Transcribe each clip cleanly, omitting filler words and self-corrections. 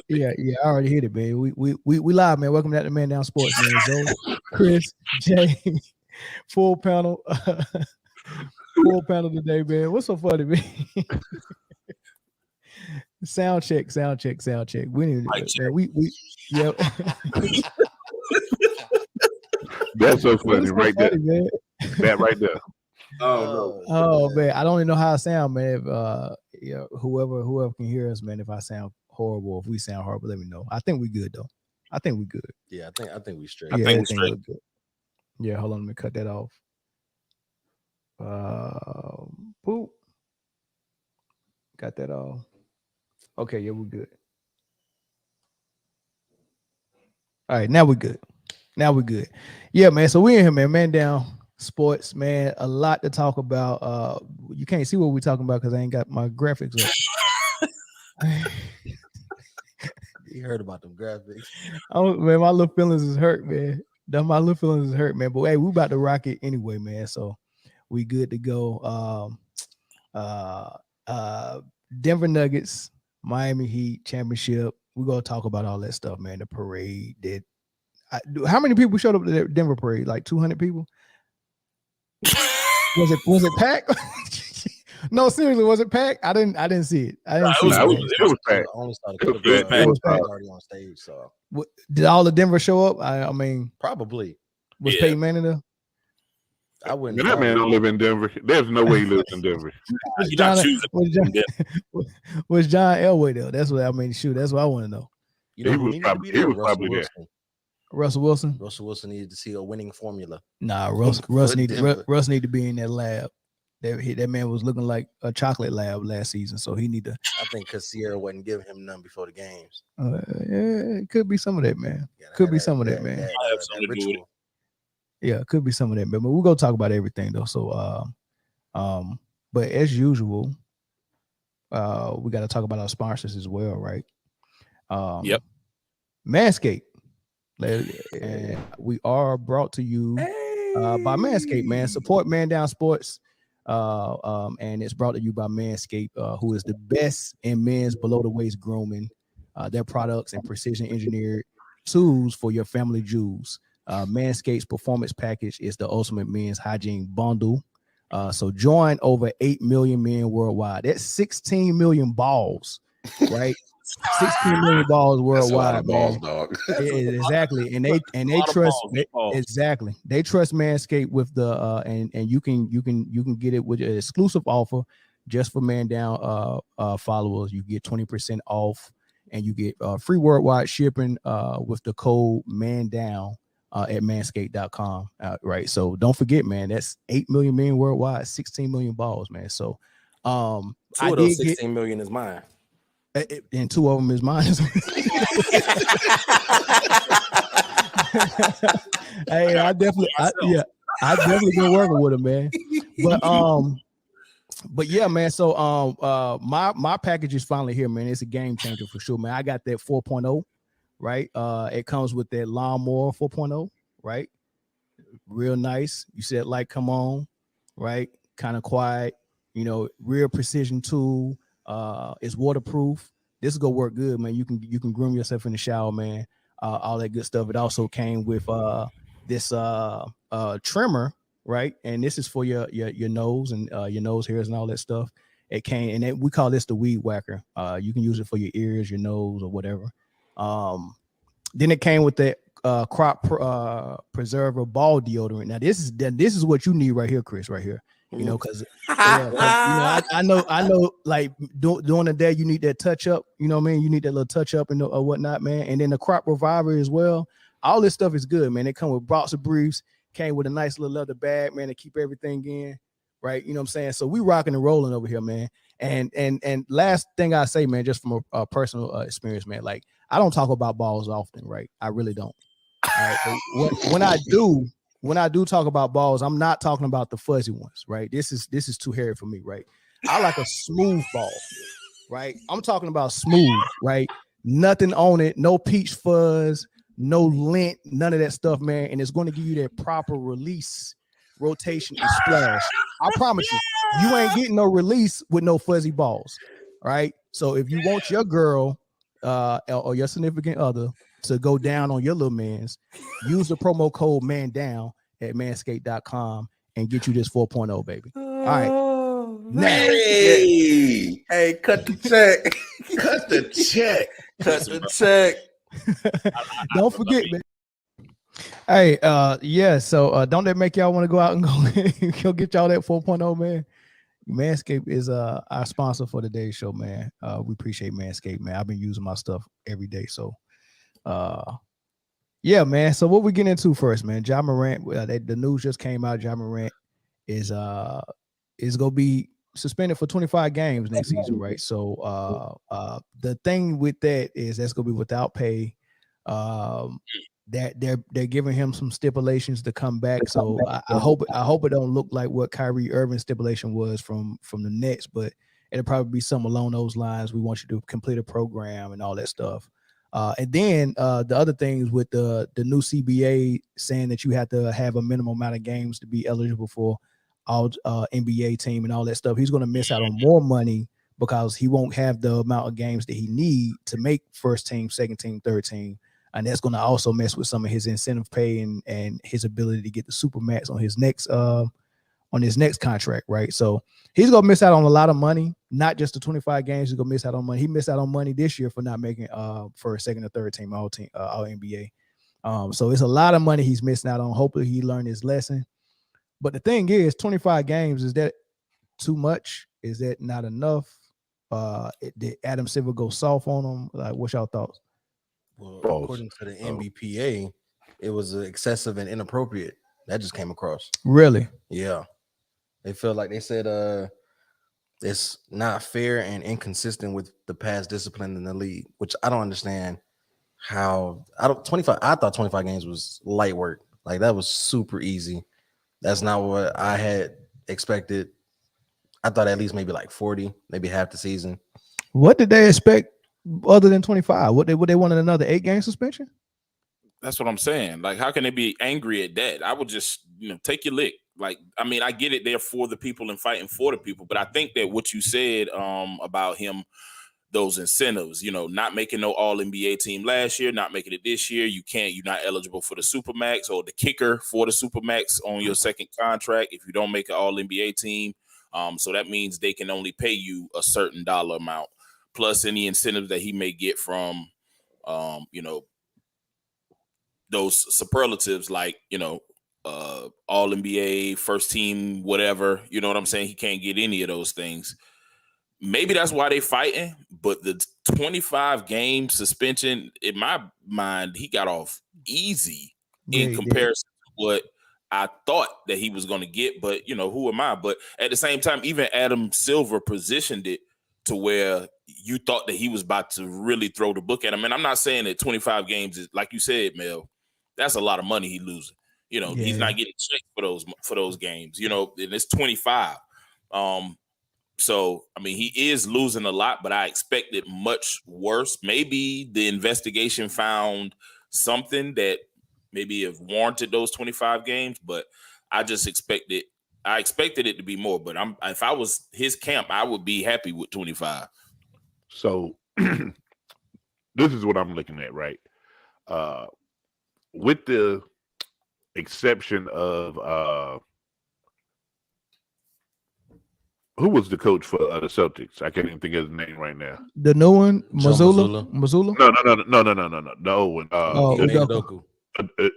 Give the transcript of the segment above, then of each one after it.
Yeah, I already hit it, man. We live, man. Welcome back to Man Down Sports, man. Zoe, Chris, Jay, full panel, full panel today, man. What's so funny, man? Sound check. We need man. We yeah. That's so funny, right there. Man. That right there. Oh man, I don't even know how I sound, man. If whoever can hear us, man. If I sound horrible, if we sound horrible, let me know. I think we good though. I think we good. Yeah, I think we straight. Yeah, I think we good. Yeah, hold on, let me cut that off. Boop. Got that off. Okay, yeah, we're good. All right, now we're good. Yeah, man. So we in here, man down sports, man. A lot to talk about. You can't see what we're talking about because I ain't got my graphics up. You heard about them graphics. Oh man, my little feelings is hurt, man. My little feelings is hurt, man. But hey, we about to rock it anyway, man. So we good to go. Denver Nuggets, Miami Heat championship. We're gonna talk about all that stuff, man. The parade. How many people showed up to the Denver parade? Like 200 people. Was it packed? No, seriously, was it packed? I didn't see it. I didn't see it. It was packed. I only saw the already on stage. So did all the Denver show up? I mean, probably. Was Peyton Manning there? I wouldn't. That man don't live in Denver. There's no way he lives in Denver. Was John Elway there? That's what I mean. Shoot, that's what I want to know. You know, he was probably there. Russell Wilson. Russell Wilson needed to see a winning formula. Nah, Russ need to be in that lab. That man was looking like a chocolate lab last season, so he need to. I think because Sierra wasn't giving him none before the games. Yeah, it could be some of that, man. Could be some of that, man. Yeah, could be some of that, man. But we're gonna talk about everything though. So, but as usual, we got to talk about our sponsors as well, right? Yep. Manscaped. We are brought to you by Manscaped, man. Support Man Down Sports. And it's brought to you by Manscaped, who is the best in men's below the waist grooming. Their products and precision engineered tools for your family jewels. Manscaped's performance package is the ultimate men's hygiene bundle. So join over 8 million men worldwide. That's 16 million balls, right? 16 million balls worldwide, man. Balls, dog. Exactly, and they trust exactly. They trust Manscaped with the and you can get it with an exclusive offer just for Man Down followers. You get 20% off, and you get free worldwide shipping with the code Man Down at manscaped.com. Right, so don't forget, man. That's 8 million men worldwide, 16 million balls, man. So, two of those 16 million is mine. And 2 of them is mine. Hey, I definitely been working with him, man. But yeah, man. So my package is finally here, man. It's a game changer for sure, man. I got that 4.0, right? It comes with that lawnmower 4.0, right? Real nice. You said like, come on, right? Kind of quiet, real precision tool. It's waterproof. This is gonna work good, man. You can groom yourself in the shower, man. All that good stuff. It also came with this trimmer, right? And this is for your nose and your nose hairs and all that stuff. It came, and we call this the weed whacker. You can use it for your ears, your nose, or whatever. Then it came with that crop preserver ball deodorant. Now this is what you need right here, Chris, right here. Because I know, like during the day you need that touch up. You know what I mean? You need that little touch up and or whatnot, man. And then the crop reviver as well. All this stuff is good, man. It come with boxer briefs. Came with a nice little leather bag, man, to keep everything in, right? You know what I'm saying? So we rocking and rolling over here, man. And last thing I say, man, just from a personal experience, man. Like I don't talk about balls often, right? I really don't. All right. So when I do talk about balls, I'm not talking about the fuzzy ones, right? This is too hairy for me, right? I like a smooth ball, right? I'm talking about smooth, right? Nothing on it, no peach fuzz, no lint, none of that stuff, man. And it's going to give you that proper release, rotation, and splash. I promise you ain't getting no release with no fuzzy balls, right? So if you want your girl or your significant other to go down on your little man's, use the promo code man down at manscaped.com and get you this 4.0, baby. All right. Now, hey, cut the check. Cut the check. Cut the check. Don't forget, man. Hey, yeah. So don't that make y'all want to go out and go get y'all that 4.0, man? Manscaped is our sponsor for today's show, man. We appreciate Manscaped, man. I've been using my stuff every day. So yeah, man. So what we get into first, man? Ja Morant, the news just came out. Ja Morant is gonna be suspended for 25 games next season, right? So the thing with that is that's gonna be without pay. That they're giving him some stipulations to come back. So I hope it don't look like what Kyrie Irving's stipulation was from the Nets, but it'll probably be something along those lines. We want you to complete a program and all that stuff. And then the other things with the new CBA saying that you have to have a minimum amount of games to be eligible for all NBA team and all that stuff. He's going to miss out on more money because he won't have the amount of games that he need to make first team, second team, third team. And that's going to also mess with some of his incentive pay and his ability to get the supermax on his next contract, right? So he's going to miss out on a lot of money, not just the 25 games. He's going to miss out on money. He missed out on money this year for not making first, second, or third team all NBA. So it's a lot of money he's missing out on. Hopefully he learned his lesson. But the thing is, 25 games, is that too much? Is that not enough? Did Adam Silver go soft on him? Like, what's y'all thoughts? Well, according to the NBPA, it was excessive and inappropriate. That just came across. Really? Yeah. They feel like they said it's not fair and inconsistent with the past discipline in the league, which I don't understand how. I thought 25 games was light work. Like, that was super easy. That's not what I had expected. I thought at least maybe like 40, maybe half the season. What did they expect other than 25? What they wanted another 8-game suspension? That's what I'm saying. Like, how can they be angry at that? I would just, take your lick. Like, I mean, I get it. They're for the people and fighting for the people, but I think that what you said about him, those incentives, not making no all NBA team last year, not making it this year, you're not eligible for the Supermax or the kicker for the Supermax on your second contract if you don't make an all NBA team. So that means they can only pay you a certain dollar amount, plus any incentives that he may get from, those superlatives like, all NBA, first team, whatever, you know what I'm saying? He can't get any of those things. Maybe that's why they fighting, but the 25 game suspension, in my mind, he got off easy in comparison to what I thought that he was going to get. But, who am I? But at the same time, even Adam Silver positioned it to where you thought that he was about to really throw the book at him. And I'm not saying that 25 games is, like you said, Mel, that's a lot of money he losing. He's not getting checked for those games, and it's 25. So, I mean, he is losing a lot, but I expected much worse. Maybe the investigation found something that maybe have warranted those 25 games, but I expected it to be more. But if I was his camp, I would be happy with 25. So this is what I'm looking at, right? With the exception of who was the coach for the Celtics? I can't even think of his name right now. The new one, Mazzulla. No.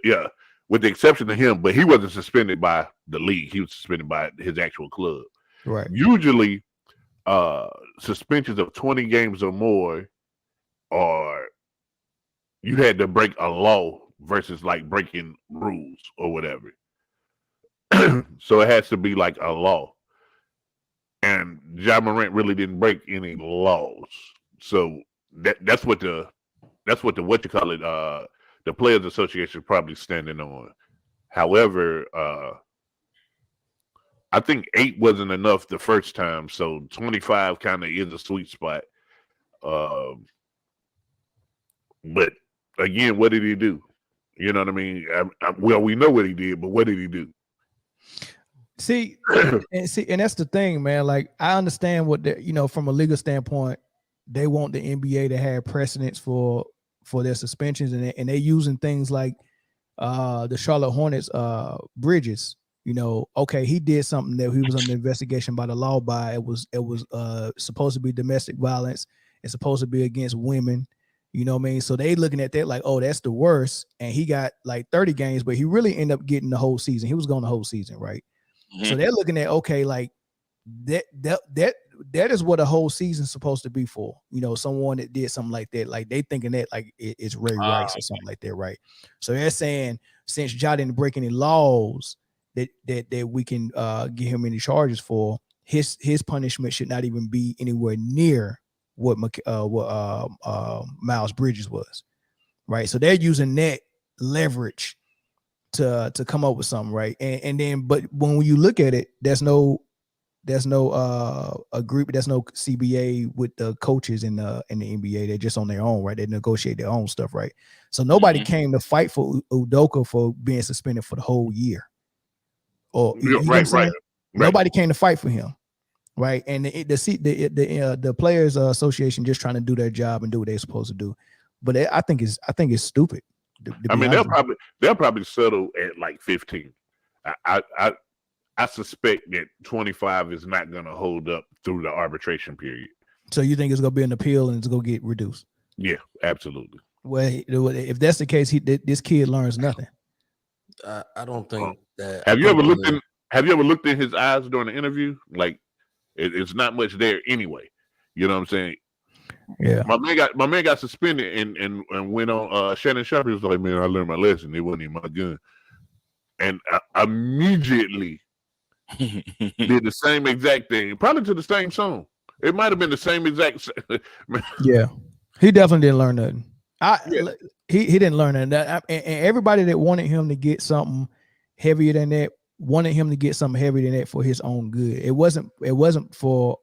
Yeah, with the exception of him, but he wasn't suspended by the league. He was suspended by his actual club. Right. Usually, suspensions of 20 games or more are you had to break a law versus like breaking rules or whatever. So it has to be like a law. And Ja Morant really didn't break any laws. So that's what the Players Association probably standing on. However, I think 8 wasn't enough the first time, so 25 kind of is a sweet spot. But again, what did he do? You know what I mean? Well, we know what he did, but what did he do? See, and that's the thing, man. Like, I understand what from a legal standpoint, they want the NBA to have precedence for their suspensions, and they using things like the Charlotte Hornets Bridges. You know, okay, he did something that he was under investigation by the law by. It was supposed to be domestic violence. It's supposed to be against women. You know what I mean? So they looking at that like, oh, that's the worst. And he got like 30 games, but he really ended up getting the whole season. He was going the whole season, right? Mm-hmm. So they're looking at, okay, like that is what a whole season's supposed to be for. You know, someone that did something like that, like they thinking that like it's Ray Rice or something like that, right? So they're saying since Ja didn't break any laws that we can give him any charges for, his punishment should not even be anywhere near what Miles Bridges was, right? So they're using that leverage to come up with something, right? And then, but when you look at it, there's no agreement, there's no CBA with the coaches in the NBA. They're just on their own, right? They negotiate their own stuff, right? So nobody came to fight for Udoka for being suspended for the whole year. Or right. Nobody came to fight for him. Right, and the Players Association just trying to do their job and do what they're supposed to do, but I think it's stupid. I mean, they'll probably settle at like 15. I suspect that 25 is not going to hold up through the arbitration period. So you think it's going to be an appeal and it's going to get reduced? Yeah, absolutely. Well, if that's the case, this kid learns nothing. I don't think that. Have you ever looked in his eyes during the interview? Like. It's not much there anyway. You know what I'm saying? Yeah. My man got suspended and went on. Shannon Sharp was like, man, I learned my lesson. It wasn't even my gun. And I immediately did the same exact thing, probably to the same song. It might have been the same exact. Yeah, he definitely didn't learn nothing. He didn't learn nothing. And everybody that wanted him to get something heavier than that wanted him to get something heavier than that for his own good. It wasn't for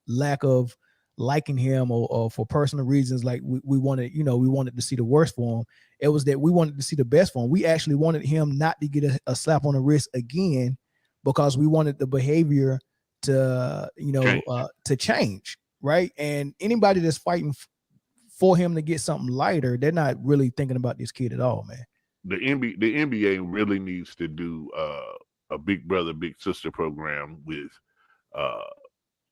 lack of liking him or for personal reasons. Like we wanted to see the worst for him. It was that we wanted to see the best for him. We actually wanted him not to get a slap on the wrist again because we wanted the behavior to change, right? And anybody that's fighting for him to get something lighter, they're not really thinking about this kid at all, man. The NBA really needs to do a big brother, big sister program with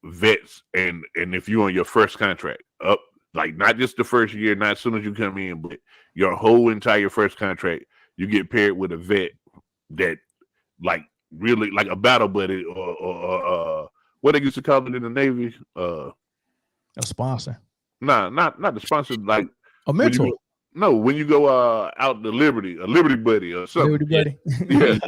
vets, and if you're on your first contract, up like not just the first year, not as soon as you come in, but your whole entire first contract, you get paired with a vet that like really like a battle buddy or what they used to call it in the Navy, a sponsor. Nah, not the sponsor, like a mentor. When you go out to Liberty, a Liberty buddy or something. Liberty buddy. Yeah.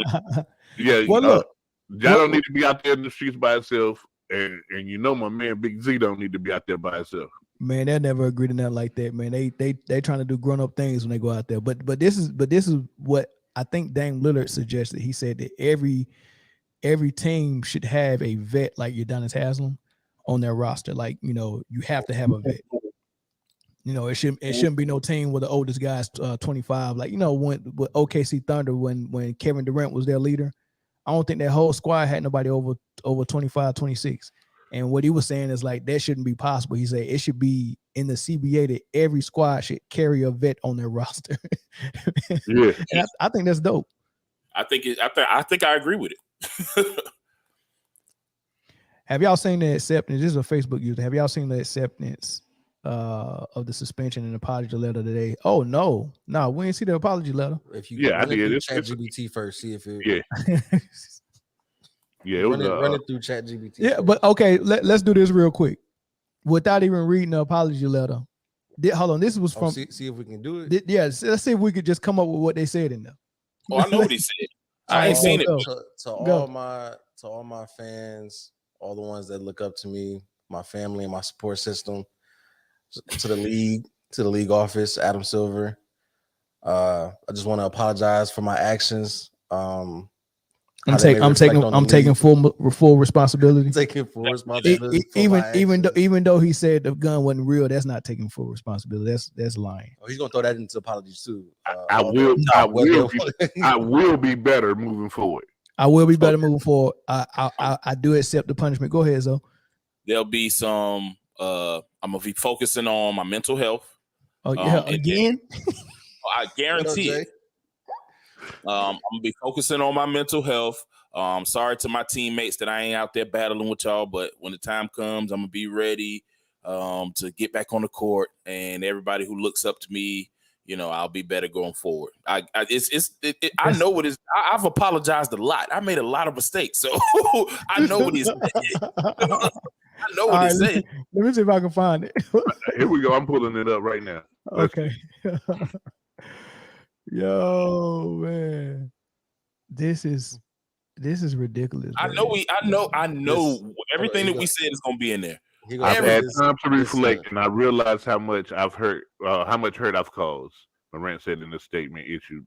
Yeah, well, look, Ja don't need to be out there in the streets by himself, and my man Big Z don't need to be out there by himself. Man, they never agree to nothing like that, man. They trying to do grown up things when they go out there. But this is what I think Dame Lillard suggested. He said that every team should have a vet like Udonis Haslem on their roster. Like, you have to have a vet. It shouldn't be no team where the oldest guy's 25. Like, when with OKC Thunder when Kevin Durant was their leader, I don't think that whole squad had nobody over 25, 26. And what he was saying is like that shouldn't be possible. He said it should be in the CBA that every squad should carry a vet on their roster. Yeah, and I think that's dope. I think I agree with it. Have y'all seen the acceptance? This is a Facebook user. Have y'all seen the acceptance of the suspension and apology letter today? Oh no, we didn't see the apology letter. If you I did. It's ChatGPT first, see if it. Yeah. Yeah, run it through ChatGPT. Yeah, first. But okay, let's do this real quick, without even reading the apology letter. Hold on, this was from. See if we can do it. Let's see if we could just come up with what they said in there. Oh, I know what he said. I ain't seen it. To all my fans, all the ones that look up to me, my family and my support system. To the league office, Adam Silver. I just want to apologize for my actions. I'm taking full responsibility. Taking full responsibility. Even though he said the gun wasn't real, that's not taking full responsibility. That's lying. Oh, he's gonna throw that into apologies too. I will be better moving forward. I will be better moving forward. I do accept the punishment. Go ahead, Zo. There'll be some I'm gonna be focusing on my mental health. Oh yeah, again. I guarantee it. I'm gonna be focusing on my mental health. Sorry to my teammates that I ain't out there battling with y'all, but when the time comes, I'm gonna be ready to get back on the court. And everybody who looks up to me, I'll be better going forward. I know what is. I've apologized a lot. I made a lot of mistakes, so I know what he's saying. I know what he's saying. Let me see if I can find it. Here we go. I'm pulling it up right now. Okay. Yo, man, this is ridiculous. I know everything that we said is gonna be in there. I've had time to reflect, and I realized how much I've hurt, how much hurt I've caused. Morant said in a statement issued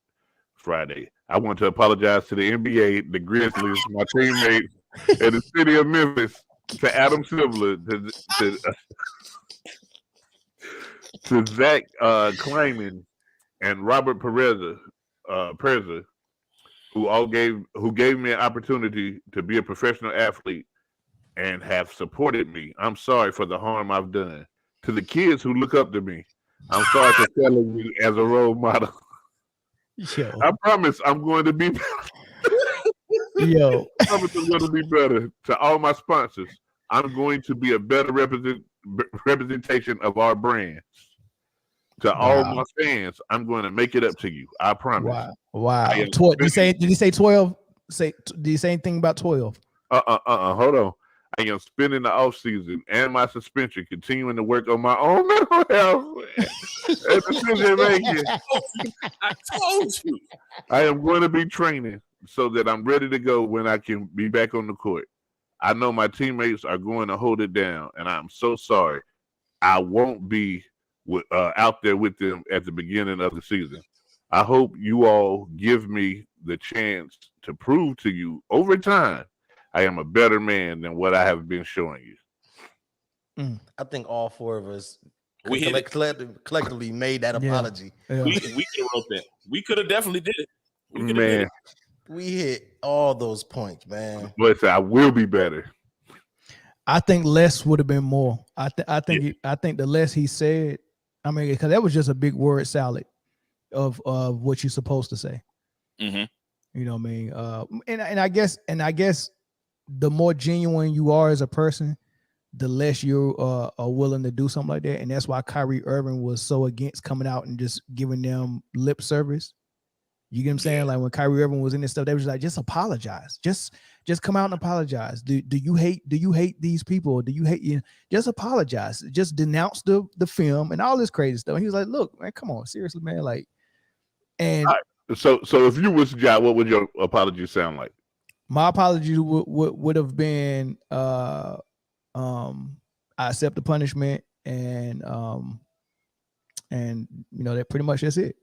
Friday. I want to apologize to the NBA, the Grizzlies, my teammates, and the city of Memphis, to Adam Silver, to Zach Kleiman, and Robert Pereza, who gave me an opportunity to be a professional athlete and have supported me. I'm sorry for the harm I've done. To the kids who look up to me, I'm sorry for telling you as a role model. Yo. I promise I'm going to be better. Yo. I promise I'm going to be better. To all my sponsors, I'm going to be a better representation of our brand. To all my fans, I'm going to make it up to you. I promise. Wow. Did you say 12? Did you say anything about 12? Hold on. I am spending the offseason and my suspension continuing to work on my own mental health and decision making. I told you. I am going to be training so that I'm ready to go when I can be back on the court. I know my teammates are going to hold it down, and I'm so sorry. I won't be out there with them at the beginning of the season. I hope you all give me the chance to prove to you over time I am a better man than what I have been showing you. I think all four of us collectively made that apology. Yeah. We could have wrote that. We could have definitely did it. Man, we hit all those points, man. Listen, I will be better. I think less would have been more. I think the less he said, I mean, because that was just a big word salad of what you're supposed to say. Mm-hmm. You know what I mean? And I guess the more genuine you are as a person, the less you are willing to do something like that. And that's why Kyrie Irving was so against coming out and just giving them lip service. You get what I'm saying? Like when Kyrie Irving was in this stuff, they was like, just apologize. Just come out and apologize. Do you hate these people? Do you hate you? Just apologize. Just denounce the film and all this crazy stuff. And he was like, look, man, come on, seriously, man. Like, and so if you was Ja, what would your apology sound like? My apology would have been I accept the punishment and that pretty much that's it.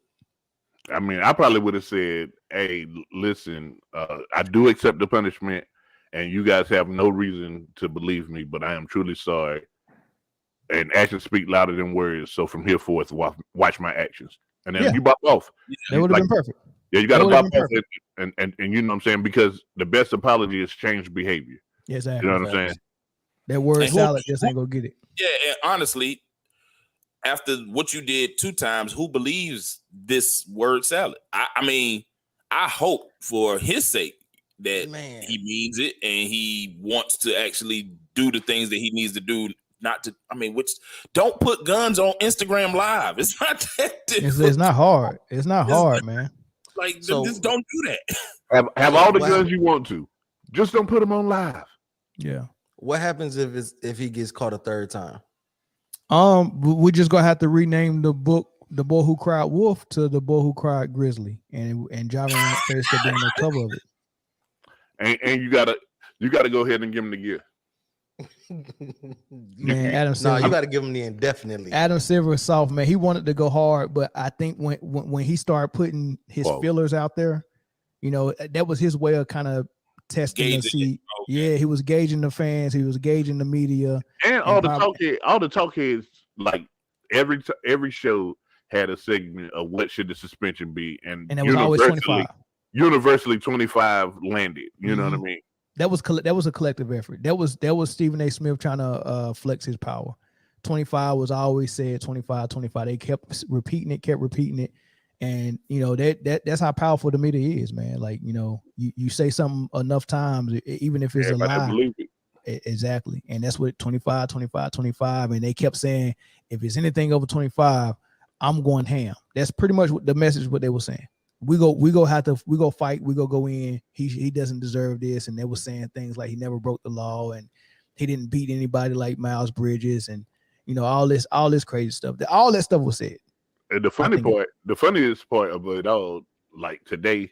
I mean, I probably would have said, hey, listen, I do accept the punishment and you guys have no reason to believe me, but I am truly sorry. And actions speak louder than words. So from here forth, watch my actions. And then you bop off. That would have been perfect. Yeah, you got to bop off and you know what I'm saying? Because the best apology is changed behavior. Yeah, exactly. You know what I'm saying? That word salad just ain't gonna get it. Yeah, and honestly, after what you did 2 times, who believes this word salad? I mean, I hope for his sake that he means it and he wants to actually do the things that he needs to do. Which don't put guns on Instagram Live. It's not that difficult. It's not hard. It's not hard, man. Like, just don't do that. Have all the guns you want to. Just don't put them on live. Yeah. What happens if he gets caught a third time? We're just gonna have to rename the book "The Boy Who Cried Wolf" to "The Boy Who Cried Grizzly," and Ja Morant face to be on the cover of it. And you gotta go ahead and give him the gear. Man, Adam Silver. No, you got to give him the indefinitely. Adam Silver is soft, man. He wanted to go hard, but I think when he started putting his fillers out there, that was his way of kind of testing to see. Okay. Yeah, he was gauging the fans, he was gauging the media, and all the talk heads. Like every show had a segment of what should the suspension be, and it was always 25. Universally, 25 landed. You know what I mean? That was a collective effort. That was Stephen A. Smith trying to flex his power. 25 was always said 25, 25. They kept repeating it. And that's how powerful the media is, man. Like, you say something enough times, even if it's a lie. Believe it. Exactly. And that's what 25, 25, 25. And they kept saying, if it's anything over 25, I'm going ham. That's pretty much what the message, what they were saying. We go fight, we go in. He doesn't deserve this. And they were saying things like he never broke the law and he didn't beat anybody like Miles Bridges and all this crazy stuff. All that stuff was said. And the funniest part of it all, like today,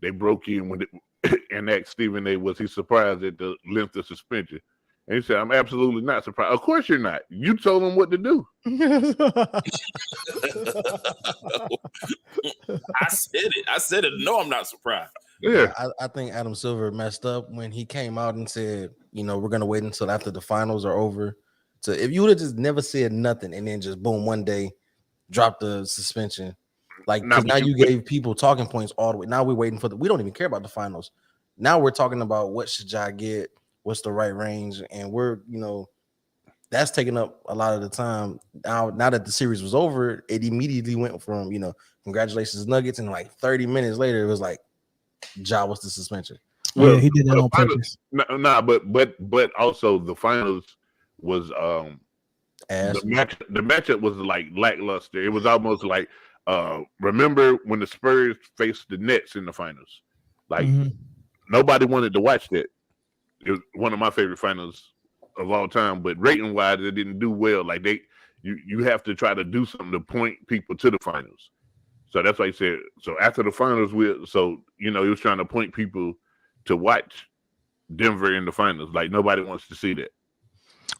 they broke in and asked Stephen A. was he surprised at the length of suspension? And he said, "I'm absolutely not surprised." Of course you're not. You told him what to do. I said it. No, I'm not surprised. Yeah. I think Adam Silver messed up when he came out and said, we're gonna wait until after the finals are over. So if you would have just never said nothing and then just boom one day drop the suspension, like because now you gave people talking points all the way. Now we're waiting we don't even care about the finals. Now we're talking about what should Ja get, what's the right range, and we're that's taking up a lot of the time. Now that the series was over, it immediately went from congratulations Nuggets, and like 30 minutes later it was like Ja was the suspension. Well, he did that on purpose. But also the finals was the matchup was like lackluster. It was almost like remember when the Spurs faced the Nets in the finals? Like nobody wanted to watch that. It was one of my favorite finals of all time, but rating wise, it didn't do well. Like you have to try to do something to point people to the finals. So that's why he said. So after the finals, he was trying to point people to watch Denver in the finals. Like nobody wants to see that.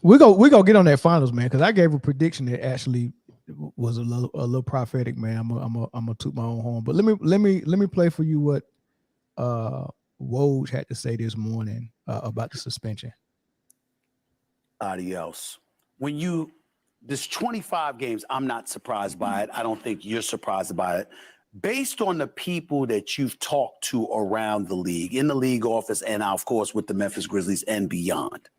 We go get on that finals, man, because I gave a prediction that actually was a little prophetic, man. I'm gonna toot my own horn, but let me play for you what Woj had to say this morning about the suspension. Adios. This 25 games, I'm not surprised by it. I don't think you're surprised by it. Based on the people that you've talked to around the league, in the league office, and now, of course, with the Memphis Grizzlies and beyond,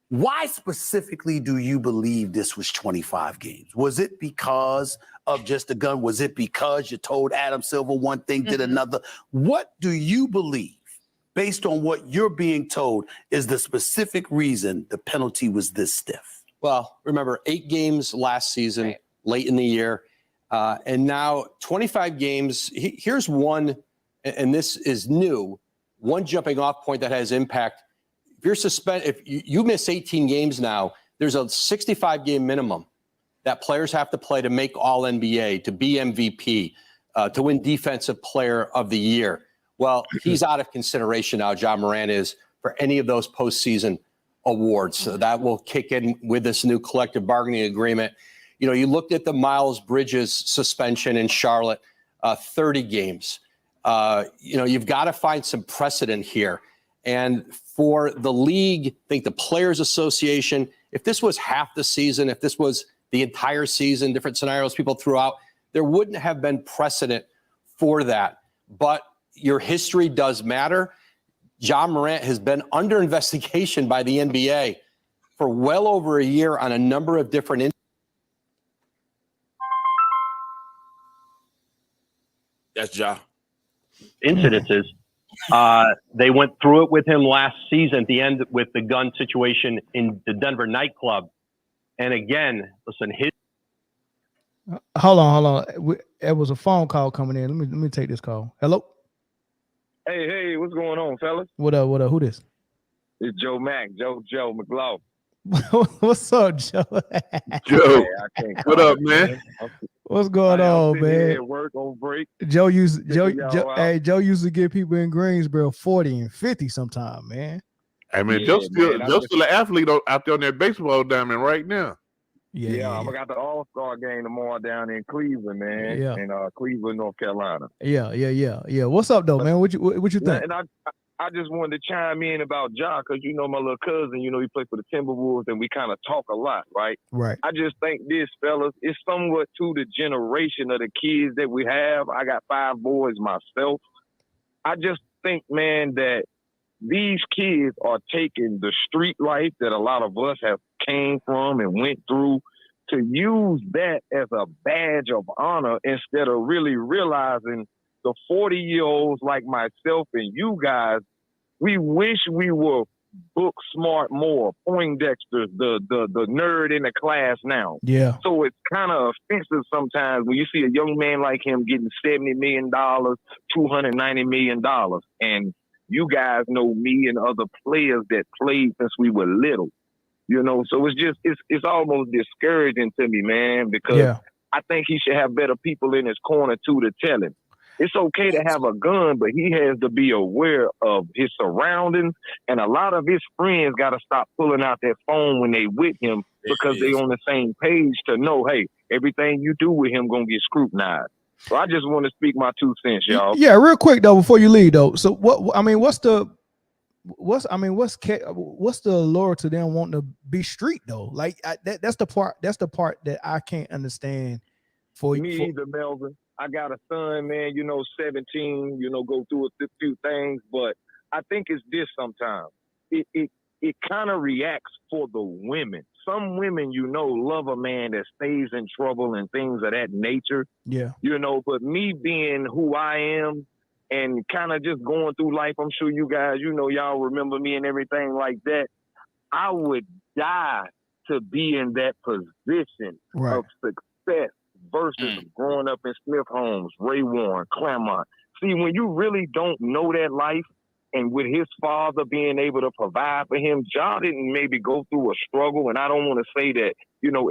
why specifically do you believe this was 25 games? Was it because of just the gun? Was it because you told Adam Silver one thing, did another? What do you believe, based on what you're being told, is the specific reason the penalty was this stiff? Well, remember, 8 games last season, late in the year, and now 25 games. Here's one, and this is new, one jumping off point that has impact. If you're suspended, if you miss 18 games now, there's a 65-game minimum that players have to play to make All-NBA, to be MVP, to win Defensive Player of the Year. Well, he's out of consideration now, Ja Morant is, for any of those postseason awards. So that will kick in with this new collective bargaining agreement. You looked at the Miles Bridges suspension in Charlotte, 30 games. You've got to find some precedent here. And for the league, I think the Players Association, if this was half the season, if this was the entire season, different scenarios people threw out, there wouldn't have been precedent for that. But your history does matter. Ja Morant has been under investigation by the NBA for well over a year on a number of different That's Ja. incidences. They went through it with him last season at the end with the gun situation in the Denver nightclub. And again, listen, Hold on. It was a phone call coming in. Let me take this call. Hello. Hey, what's going on, fellas? What up? Who this? It's Joe McLaughlin. What's up, Joe? Joe, I can't what up, man? What's going on, man? At work on break. Joe used to give people in Greensboro 40 and 50 sometime, man. I mean, Joe's still an athlete out there on that baseball diamond right now. Yeah, I got the All-Star game tomorrow down in Cleveland, man. Yeah. In Cleveland, North Carolina. Yeah. What's up, though, man? What you think? And I just wanted to chime in about Ja, because my little cousin, he played for the Timberwolves, and we kind of talk a lot, right? Right. I just think this, fellas, is somewhat to the generation of the kids that we have. I got 5 boys myself. I just think, man, that these kids are taking the street life that a lot of us have came from and went through, to use that as a badge of honor instead of really realizing the 40-year-olds like myself and you guys, we wish we were book smart more, Poindexter's, the nerd in the class now. Yeah. So it's kind of offensive sometimes when you see a young man like him getting $70 million, $290 million. And you guys know me and other players that played since we were little. You know, so it's almost discouraging to me, man, because I think he should have better people in his corner too to tell him. It's okay to have a gun, but he has to be aware of his surroundings. And a lot of his friends got to stop pulling out their phone when they with him because they on the same page to know, hey, everything you do with him going to get scrutinized. So I just want to speak my 2 cents, y'all. Yeah, real quick though, before you leave though. So what's the allure to them wanting to be street though? Like that's the part that I can't understand. Me either, Melvin. I got a son, man, 17, go through a few things, but I think it's this sometimes. It kind of reacts for the women. Some women, love a man that stays in trouble and things of that nature. Yeah. But me being who I am and kind of just going through life, I'm sure you guys, y'all remember me and everything like that. I would die to be in that position of success. Versus growing up in Smith Holmes, Ray Warren, Claremont. See, when you really don't know that life, and with his father being able to provide for him, Ja didn't maybe go through a struggle, and I don't want to say that,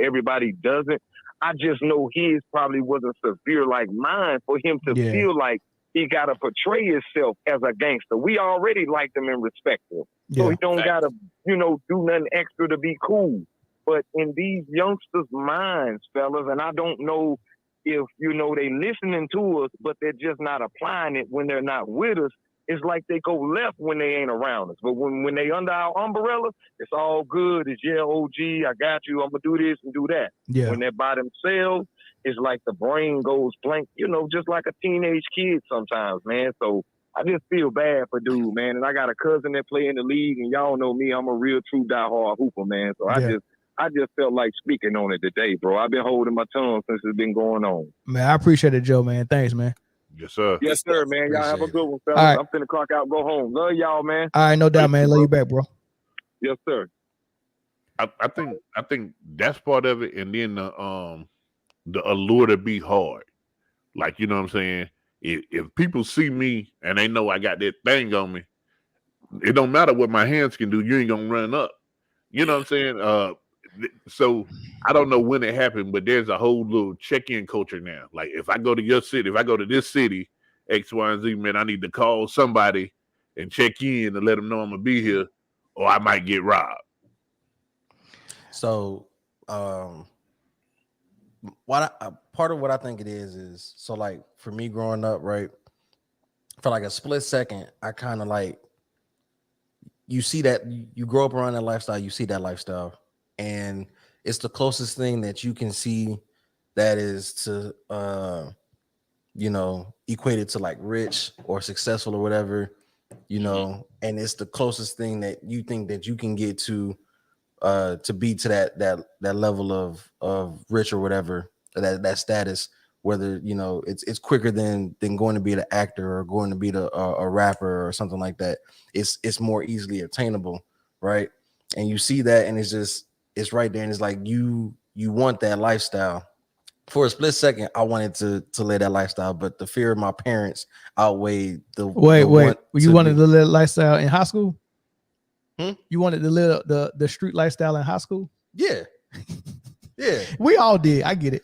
everybody doesn't. I just know his probably wasn't severe like mine for him to feel like he got to portray himself as a gangster. We already liked him and respect him. So he don't got to, do nothing extra to be cool. But in these youngsters' minds, fellas, and I don't know if, they listening to us, but they're just not applying it when they're not with us. It's like they go left when they ain't around us. But when they under our umbrella, it's all good. It's, OG, I got you. I'm going to do this and do that. Yeah. When they're by themselves, it's like the brain goes blank, just like a teenage kid sometimes, man. So I just feel bad for dude, man. And I got a cousin that play in the league, and y'all know me. I'm a real true diehard hooper, man. So I just felt like speaking on it today, bro. I've been holding my tongue since it's been going on. Man, I appreciate it, Joe, man. Thanks, man. Yes, sir. Yes, sir, man. Y'all have a good one, fellas. I'm finna clock out, go home. Love y'all, man. All right, no doubt, man. Love you back, bro. Yes, sir. I think that's part of it, and then the allure to be hard. Like, you know what I'm saying? If people see me and they know I got that thing on me, it don't matter what my hands can do, you ain't gonna run up. You know what I'm saying? So I don't know when it happened, but there's a whole little check-in culture now. Like if I go to your city, if I go to this city, X, Y, and Z, man, I need to call somebody and check in and let them know I'm gonna be here, or I might get robbed. So, part of what I think it is so like for me growing up, right? For like a split second, I kind of like you see that you grow up around that lifestyle, you see that lifestyle. And it's the closest thing that you can see that is to, equated to like rich or successful or whatever, and it's the closest thing that you think that you can get to be to that level of rich or whatever, that status, whether, it's quicker than going to be the actor or going to be a rapper or something like that. It's more easily attainable, right? And you see that, and it's right there, and it's like you want that lifestyle. For a split second, I wanted to live that lifestyle, but the fear of my parents outweighed the wait. You wanted to live lifestyle in high school? You wanted to live the street lifestyle in high school? Yeah. Yeah. We all did. I get it.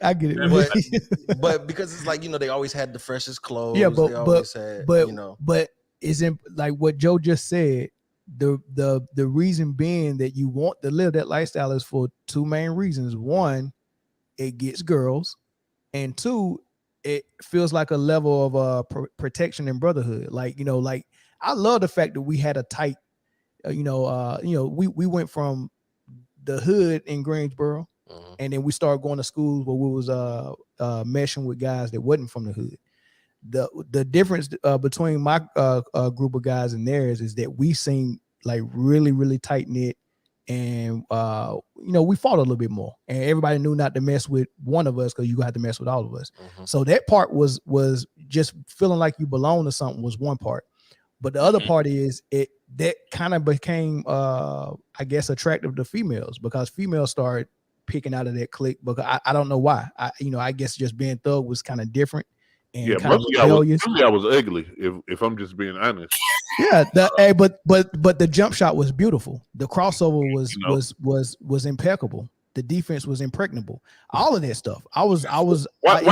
But because it's like, they always had the freshest clothes. Yeah, but isn't like what Joe just said. The reason being that you want to live that lifestyle is for two main reasons. One, it gets girls, and two, it feels like a level of protection and brotherhood. Like, like I love the fact that we had a tight, we went from the hood in Greensboro, and then we started going to schools where we was meshing with guys that wasn't from the hood. The difference between my group of guys and theirs is that we seem like really, really tight knit, And we fought a little bit more, and everybody knew not to mess with one of us because you have to mess with all of us. So that part was just feeling like you belong to something was one part, but the other part is that kind of became I guess attractive to females because females started picking out of that clique because I don't know why. I guess just being thug was kind of different and kind of rebellious. I was ugly if I'm just being honest. Yeah, but the jump shot was beautiful. The crossover was impeccable. The defense was impregnable. All of that stuff. Why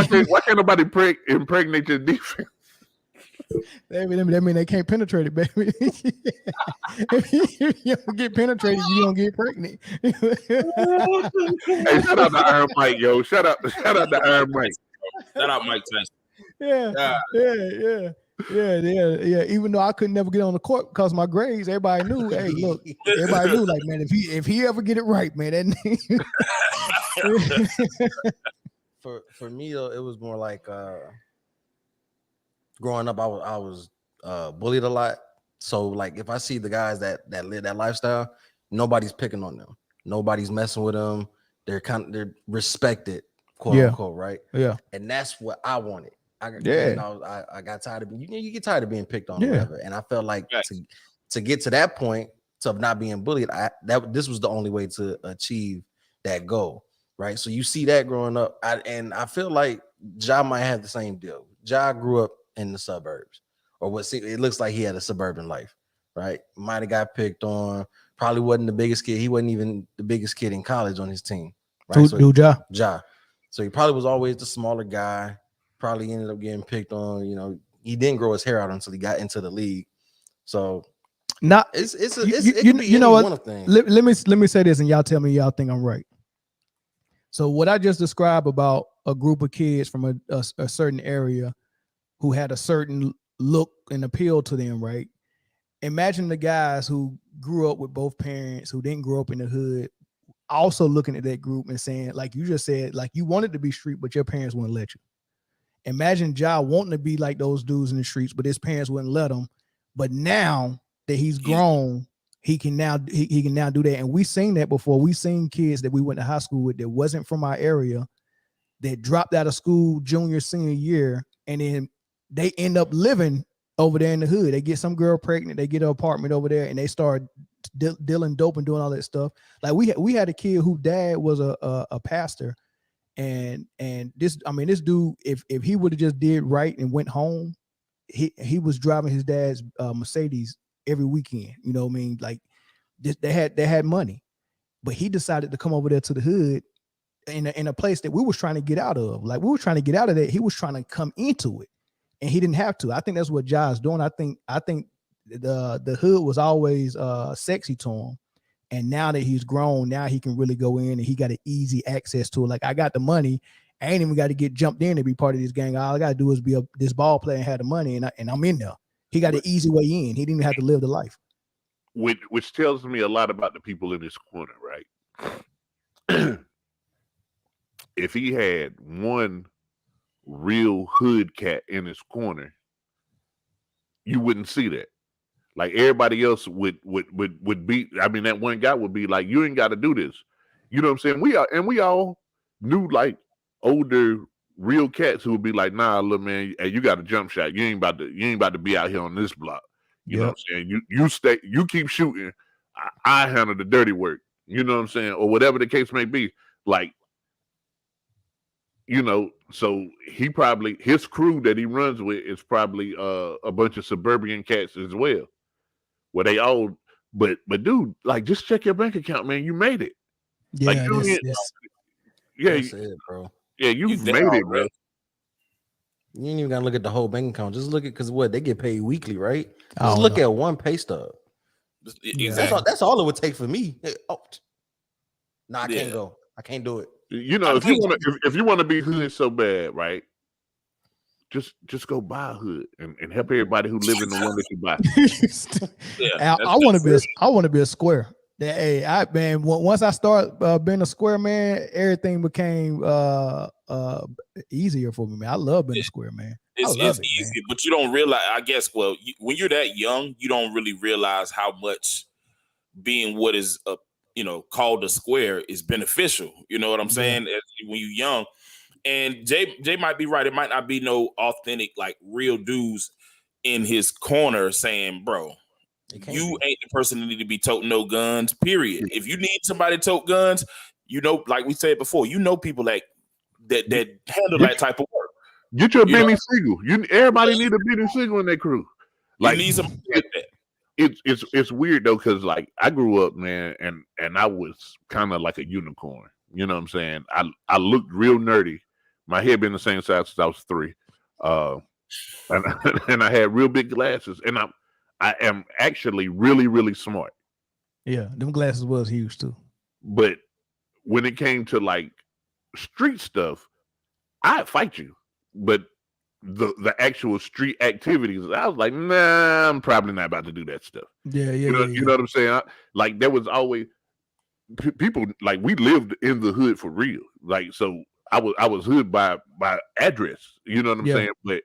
can't nobody impregnate your defense? That mean they can't penetrate it, baby. If you don't get penetrated, you don't get pregnant. Hey, shout out to Iron Mike, yo. Shout out to Iron Mike. Shout out Mike Tyson. Yeah. Even though I could never get on the court because my grades, everybody knew. Hey, look, everybody knew. Like, man, if he ever get it right, man, that for me though, it was more like growing up. I was bullied a lot. So like, if I see the guys that live that lifestyle, nobody's picking on them. Nobody's messing with them. They're respected, quote unquote, right? Yeah, and that's what I wanted. I got tired of you get tired of being picked on, or whatever. And I felt like to get to that point of not being bullied, this was the only way to achieve that goal, right? So you see that growing up, I feel like Ja might have the same deal. Ja grew up in the suburbs, or it looks like he had a suburban life, right? Might have got picked on. Probably wasn't the biggest kid. He wasn't even the biggest kid in college on his team, right? Ja. So he probably was always the smaller guy. Probably ended up getting picked on. He didn't grow his hair out until he got into the league. So not it you know what? Let me say this, and y'all tell me y'all think I'm right. So what I just described about a group of kids from a certain area who had a certain look and appeal to them, right? Imagine the guys who grew up with both parents, who didn't grow up in the hood, also looking at that group and saying, like you just said, like you wanted to be street, but your parents wouldn't let you. Imagine Ja wanting to be like those dudes in the streets, but his parents wouldn't let him. But now that he's grown, he can now do that. And we seen that before. We seen kids that we went to high school with that wasn't from our area that dropped out of school junior, senior year, and then they end up living over there in the hood. They get some girl pregnant, they get an apartment over there, and they start dealing dope and doing all that stuff. Like we had a kid whose dad was a pastor. And this dude, if he would have just did right and went home, he was driving his dad's Mercedes every weekend. You know what I mean? Like they had money, but he decided to come over there to the hood in a place that we was trying to get out of. Like we were trying to get out of that. He was trying to come into it, and he didn't have to. I think that's what Ja's doing. I think the hood was always sexy to him. And now that he's grown, now he can really go in and he got an easy access to it. Like, I got the money. I ain't even got to get jumped in to be part of this gang. All I got to do is be this ball player and have the money, and I'm in there. He got an easy way in. He didn't even have to live the life. Which tells me a lot about the people in this corner, right? If he had one real hood cat in his corner, you wouldn't see that. Like everybody else would be. I mean, that one guy would be like, "You ain't got to do this." You know what I'm saying? We all knew like older real cats who would be like, "Nah, look, man, hey, you got a jump shot. You ain't about to be out here on this block." You know what I'm saying? You keep shooting. I handle the dirty work. You know what I'm saying? Or whatever the case may be. Like, so his crew that he runs with is probably a bunch of suburban cats as well. Where they all, but dude, like, just check your bank account, man. You made it. Yeah, like, that's it, bro. Yeah, you've made it, bro. You ain't even gotta look at the whole bank account. Just look at because they get paid weekly, right? Just look at one pay stub. Exactly. That's all it would take for me. I can't go. I can't do it. If you want to be hood so bad, right? Just go buy a hood and help everybody who live in the one that you buy. I want to be a square. Once I start being a square, man, everything became easier for me, man. I love being a square, man. It's easy, man. But you don't realize. I guess. Well, when you're that young, you don't really realize how much being what is called a square is beneficial. You know what I'm saying? When you're young. And Jay might be right. It might not be no authentic, like real dudes in his corner saying, bro, you ain't the person that need to be toting no guns, period. If you need somebody to tote guns, like we said before, people that handle that type of work. Get your Benny Siegel. Everybody need a Benny Siegel in their crew. Like, you need somebody like that. It's weird though, because like I grew up, man, and I was kind of like a unicorn. You know what I'm saying? I looked real nerdy. My head been the same size since I was 3. And I had real big glasses, and I am actually really, really smart. Yeah, them glasses was huge too. But when it came to like street stuff, I'd fight you. But the actual street activities, I was like, nah, I'm probably not about to do that stuff. Yeah. You know what I'm saying? Like there was always people, like we lived in the hood for real. Like, so I was hood by address. You know what I'm saying? But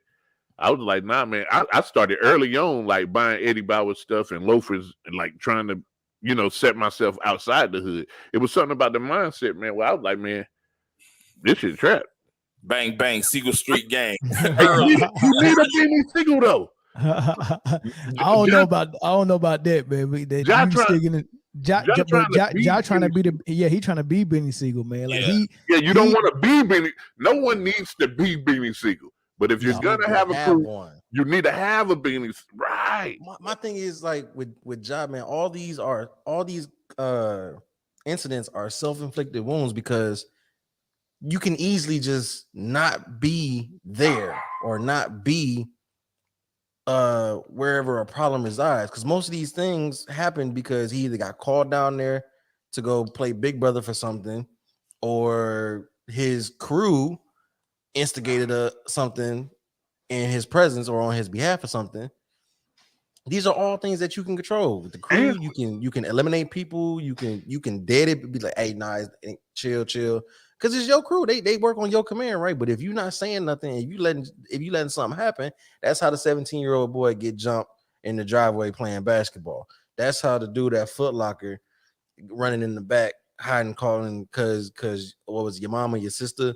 I was like, nah, man. I started early on, like buying Eddie Bauer stuff and loafers, and like trying to, set myself outside the hood. It was something about the mindset, man. Where I was like, man, this shit trap. Bang bang, Siegel Street gang. You need a Benny Siegel though. I don't know about that, baby. Ja trying to be he trying to be Benny Siegel, man. Like you don't want to be Benny. No one needs to be Benny Siegel. But if you're gonna have a crew, you need to have a Benny. Right. My thing is like with Ja, man. All these incidents are self-inflicted wounds, because you can easily just not be there or not be wherever a problem resides, because most of these things happen because he either got called down there to go play Big Brother for something, or his crew instigated something in his presence or on his behalf or something. These are all things that you can control. With the crew, you can eliminate people, you can dead it, be like, hey, nah, chill, because it's your crew. They work on your command, right? But if you're not saying nothing, if you letting something happen, that's how the 17-year-old boy get jumped in the driveway playing basketball. That's how the dude at Foot Locker running in the back, hiding, calling because what was your mama, your sister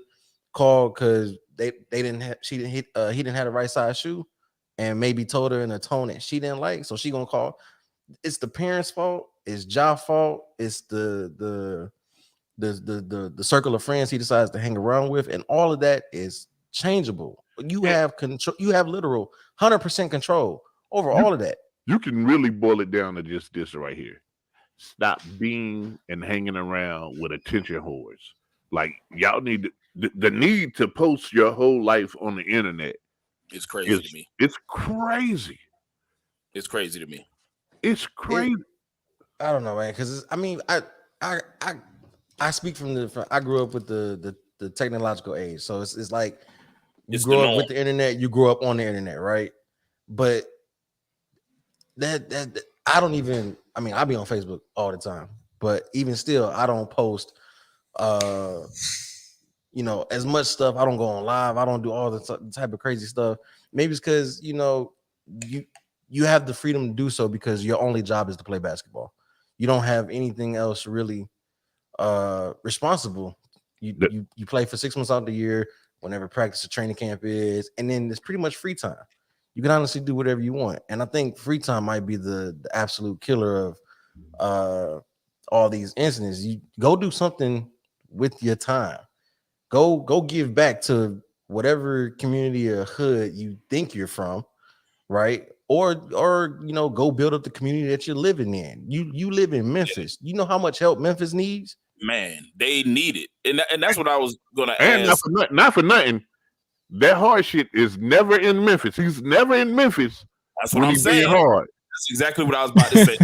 called because he didn't have the right size shoe, and maybe told her in a tone that she didn't like, so she gonna call. It's the parents' fault. It's Ja's fault. It's the circle of friends he decides to hang around with, and all of that is changeable. You have control. You have literal 100% control over all of that. You can really boil it down to just this right here. Stop being and hanging around with attention whores. Like, y'all need the need to post your whole life on the internet. It's crazy to me. It's crazy. It's crazy to me. It's crazy. I don't know, man. Because I speak from I grew up with the technological age, so it's like you grow up with the internet, you grow up on the internet, right? But that I don't even. I mean, I be on Facebook all the time, but even still, I don't post. As much stuff. I don't go on live. I don't do all the type of crazy stuff. Maybe it's because you have the freedom to do so because your only job is to play basketball. You don't have anything else really responsible. You play for 6 months out of the year, whenever practice or training camp is, and then it's pretty much free time. You can honestly do whatever you want. And I think free time might be the absolute killer of all these incidents. You go do something with your time. Go give back to whatever community or hood you think you're from, right? Or go build up the community that you're living in. You live in Memphis. You know how much help Memphis needs? Man, they need it. And that's what I was gonna and ask. Not for nothing. That hard shit is never in Memphis. He's never in Memphis. That's what I'm saying. Hard. That's exactly what I was about to say.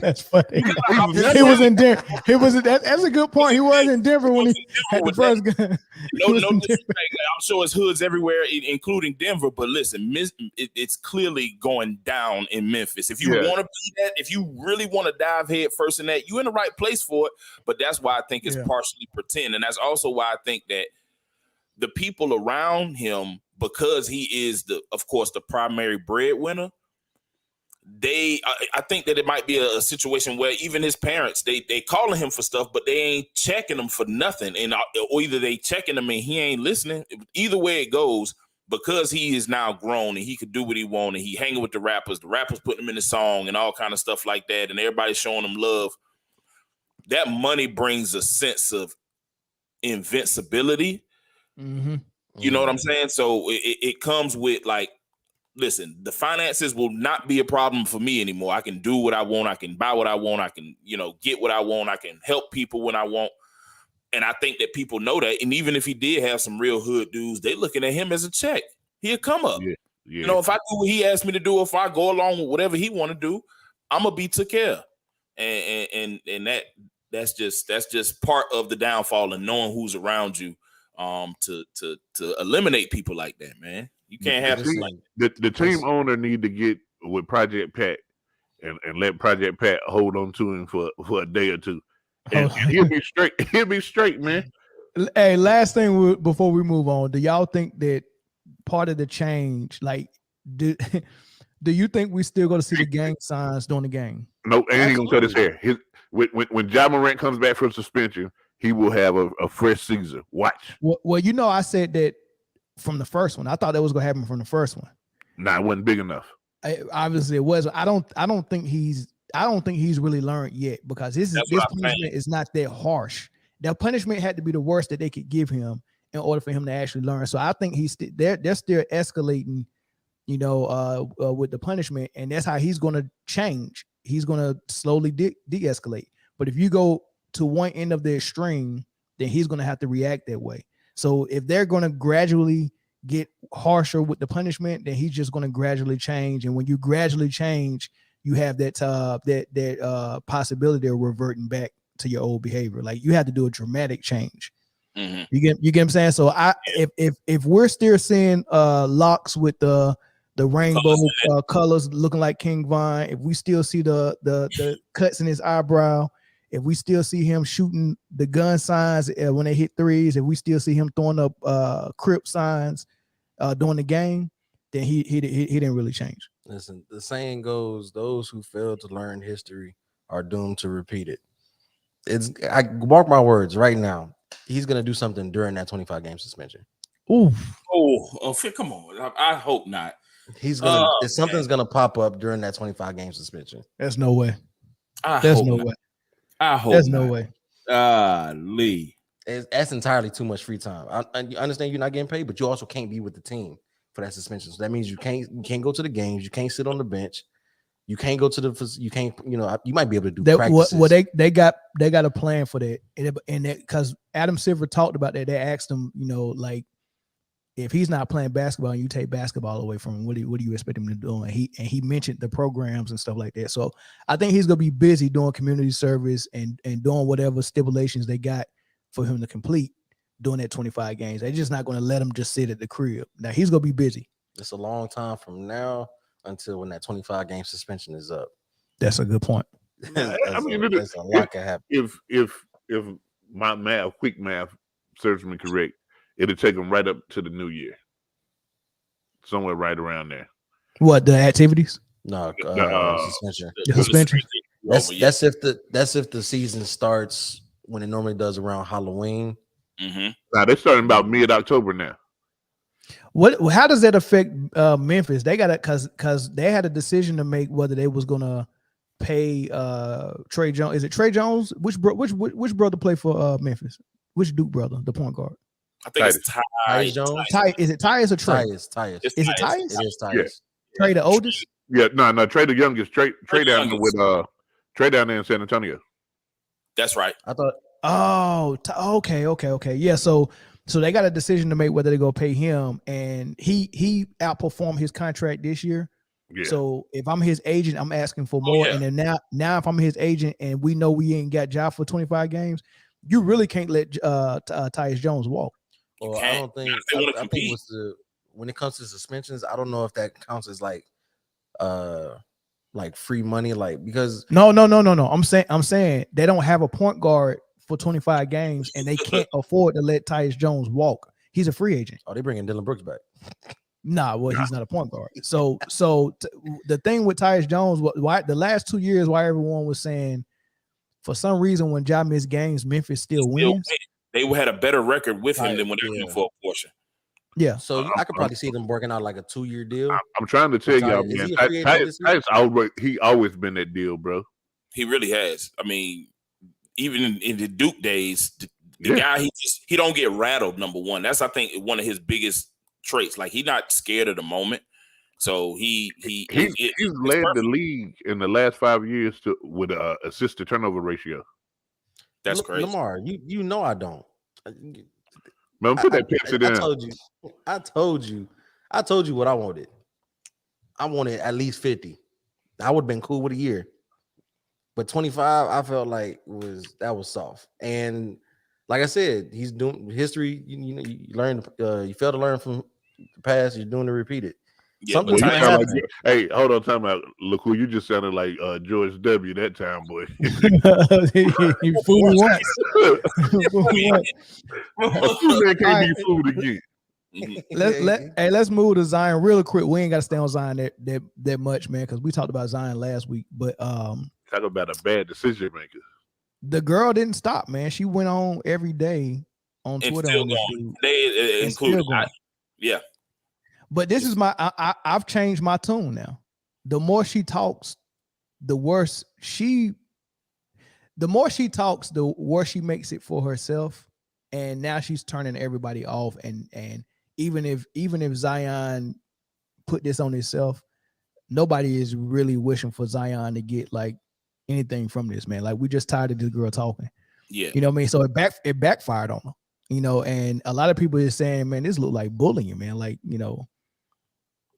That's funny. He was in Denver. That's a good point. He was in Denver when he had the first gun. No disrespect. I'm sure it's hoods everywhere, including Denver. But listen, it's clearly going down in Memphis. If you want to be that, if you really want to dive head first in that, you're in the right place for it. But that's why I think it's partially pretend, and that's also why I think that the people around him, because he is of course, the primary breadwinner, I think that it might be a situation where even his parents, they calling him for stuff, but they ain't checking him for nothing. And or either they checking him and he ain't listening. Either way it goes, because he is now grown and he could do what he want and he hanging with the rappers putting him in the song and all kind of stuff like that, and everybody's showing him love. That money brings a sense of invincibility. Mm-hmm. You know what I'm saying? So it comes with like, listen, the finances will not be a problem for me anymore. I can do what I want. I can buy what I want. I can, get what I want. I can help people when I want. And I think that people know that. And even if he did have some real hood dudes, they looking at him as a check. He'll come up. Yeah. If I do what he asked me to do, if I go along with whatever he want to do, I'm gonna be took care of. And that's just part of the downfall and knowing who's around you to eliminate people like that, man. You can't have the team owner need to get with Project Pat and let Project Pat hold on to him for a day or two. And he'll be straight. He'll be straight, man. Hey, last thing before we move on, do y'all think that part of the change, like, do you think we still going to see the gang signs during the game? No, and he's gonna cut his hair. When Ja Morant comes back from suspension, he will have a fresh season. Watch. Well, I said that from the first one. I thought that was going to happen from the first one. Nah, it wasn't big enough. Obviously, it was. I don't think he's really learned yet, because this punishment is not that harsh. That punishment had to be the worst that they could give him in order for him to actually learn. So I think they're still escalating, with the punishment, and that's how he's going to change. He's going to slowly de-escalate. But if you go to one end of the extreme, then he's going to have to react that way. So if they're going to gradually get harsher with the punishment, then he's just going to gradually change. And when you gradually change, you have that possibility of reverting back to your old behavior. Like, you have to do a dramatic change. Mm-hmm. You get what I'm saying? So if we're still seeing locks with the rainbow colors looking like King Von, if we still see the cuts in his eyebrow, if we still see him shooting the gun signs when they hit threes, if we still see him throwing up Crip signs during the game, then he didn't really change. Listen, the saying goes, those who fail to learn history are doomed to repeat it. I mark my words right now. He's gonna do something during that 25 game suspension. Ooh. Oh, come on. I hope not. He's gonna something's gonna pop up during that 25 game suspension. There's no way. There's no way. I hope there's no way. Lee. That's entirely too much free time. I understand you're not getting paid, but you also can't be with the team for that suspension. So that means you can't go to the games, you can't sit on the bench, you can't go to you might be able to do practices. Well, they got a plan for that, and that because Adam Silver talked about that. They asked him, like, if he's not playing basketball and you take basketball away from him, what do you expect him to do? And he mentioned the programs and stuff like that. So I think he's gonna be busy doing community service and doing whatever stipulations they got for him to complete during that 25 games. They're just not gonna let him just sit at the crib. Now he's gonna be busy. It's a long time from now until when that 25 game suspension is up. That's a good point. That's a lot can happen. If my quick math serves me correct, it'll take them right up to the new year, somewhere right around there. What, the activities? No, suspension. The suspension. That's if the season starts when it normally does around Halloween. Mm-hmm. Now they're starting about mid-October now. How does that affect Memphis? They got it because they had a decision to make whether they was gonna pay Trey Jones. Is it Trey Jones? Which brother play for Memphis? Which Duke brother? The point guard. I think it's Tyus Jones. Is it Tyus or Trey? Tyus. Is it Tyus? It is Tyus. Yeah. Trey the oldest? Yeah, no, Trey the youngest. Trey down there with Trey down there in San Antonio. That's right. I thought. Okay. Yeah, so they got a decision to make whether they go pay him, and he outperformed his contract this year. Yeah. So if I'm his agent, I'm asking for more. And then now if I'm his agent and we know we ain't got Ja for 25 games, you really can't let Tyus Jones walk. Well, I don't think. I think when it comes to suspensions, I don't know if that counts as like free money, because no. I'm saying they don't have a point guard for 25 games, and they can't afford to let Tyus Jones walk. He's a free agent. Oh, they bringing Dylan Brooks back. Nah, well, he's not a point guard. So the thing with Tyus Jones, why the last 2 years, why everyone was saying, for some reason, when Ja missed games, Memphis still wins. They had a better record with him than without Yeah. him for a portion. Yeah. So I could probably see them working out like a 2-year deal. I'm trying to tell y'all, Is man. he a free agent this year? He always been that deal, bro. He really has. I mean, even in the Duke days, the guy he don't get rattled. Number one, that's I think one of his biggest traits. Like he's not scared of the moment. So he's led the league in the last 5 years with an assist to turnover ratio. That's crazy. Lamar, you know I don't. Man, put that picture down. I told you what I wanted. I wanted at least 50. I would have been cool with a year. But 25, I felt like that was soft. And like I said, he's doing history. You know, you learn. You fail to learn from the past. You're doing to repeat it. Yeah, hey, hold on, time out. Look who you just sounded like George W. that time, boy. He fooled once. Can't be fooled again. Let's move to Zion real quick. We ain't got to stay on Zion that much, man, because we talked about Zion last week. But talk about a bad decision maker. The girl didn't stop, man. She went on every day on Twitter. They included, yeah. But this is I've changed my tune now. The more she talks, the worse she makes it for herself. And now she's turning everybody off. And even if Zion put this on himself, nobody is really wishing for Zion to get like anything from this, man. Like we just tired of this girl talking. Yeah. You know what I mean? So it backfired on her, you know, and a lot of people is saying, man, this look like bullying, man. Like, you know,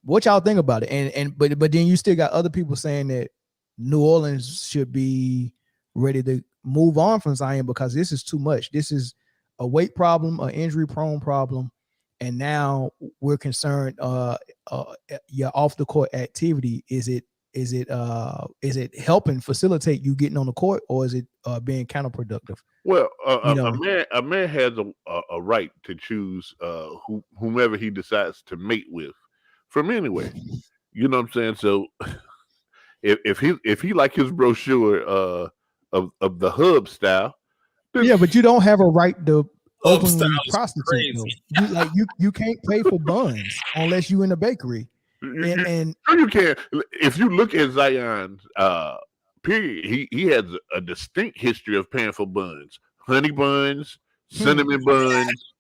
what y'all think about it? But then you still got other people saying that New Orleans should be ready to move on from Zion because this is too much. This is a weight problem, an injury prone problem. And now we're concerned, your off the court activity. Is it helping facilitate you getting on the court, or is it being counterproductive? Well, a man has a right to choose whomever he decides to mate with from anywhere. You know what I'm saying? So if he like his brochure of the hub style, yeah, but you don't have a right to openly prostitute. You can't pay for buns unless you in a bakery. And you can. If you look at Zion's period, he has a distinct history of paying for buns, honey buns, cinnamon buns,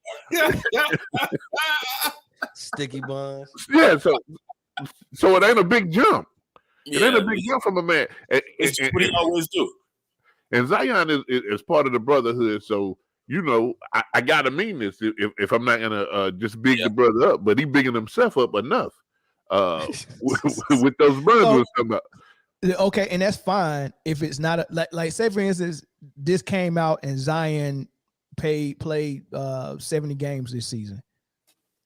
sticky buns. Yeah, so it ain't a big jump. It ain't a big jump from a man. It's what he always do. And Zion is part of the brotherhood, so you know I gotta mean this if I'm not gonna just big the brother up, but he bigging himself up enough. With those buns we're talking about. Okay, and that's fine if it's not like say for instance, this came out and Zion played 70 games this season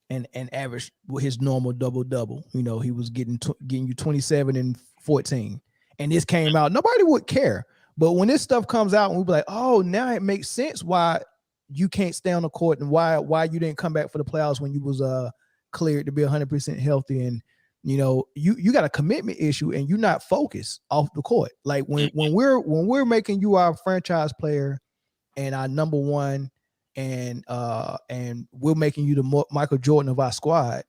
and averaged his normal double. You know, he was getting you 27 and 14, and this came out, nobody would care. But when this stuff comes out, and we'll be like, oh, now it makes sense why you can't stay on the court and why you didn't come back for the playoffs when you was cleared to be 100% healthy. And you know, you got a commitment issue and you're not focused off the court. Like when we're making you our franchise player and our number one, and we're making you the Michael Jordan of our squad.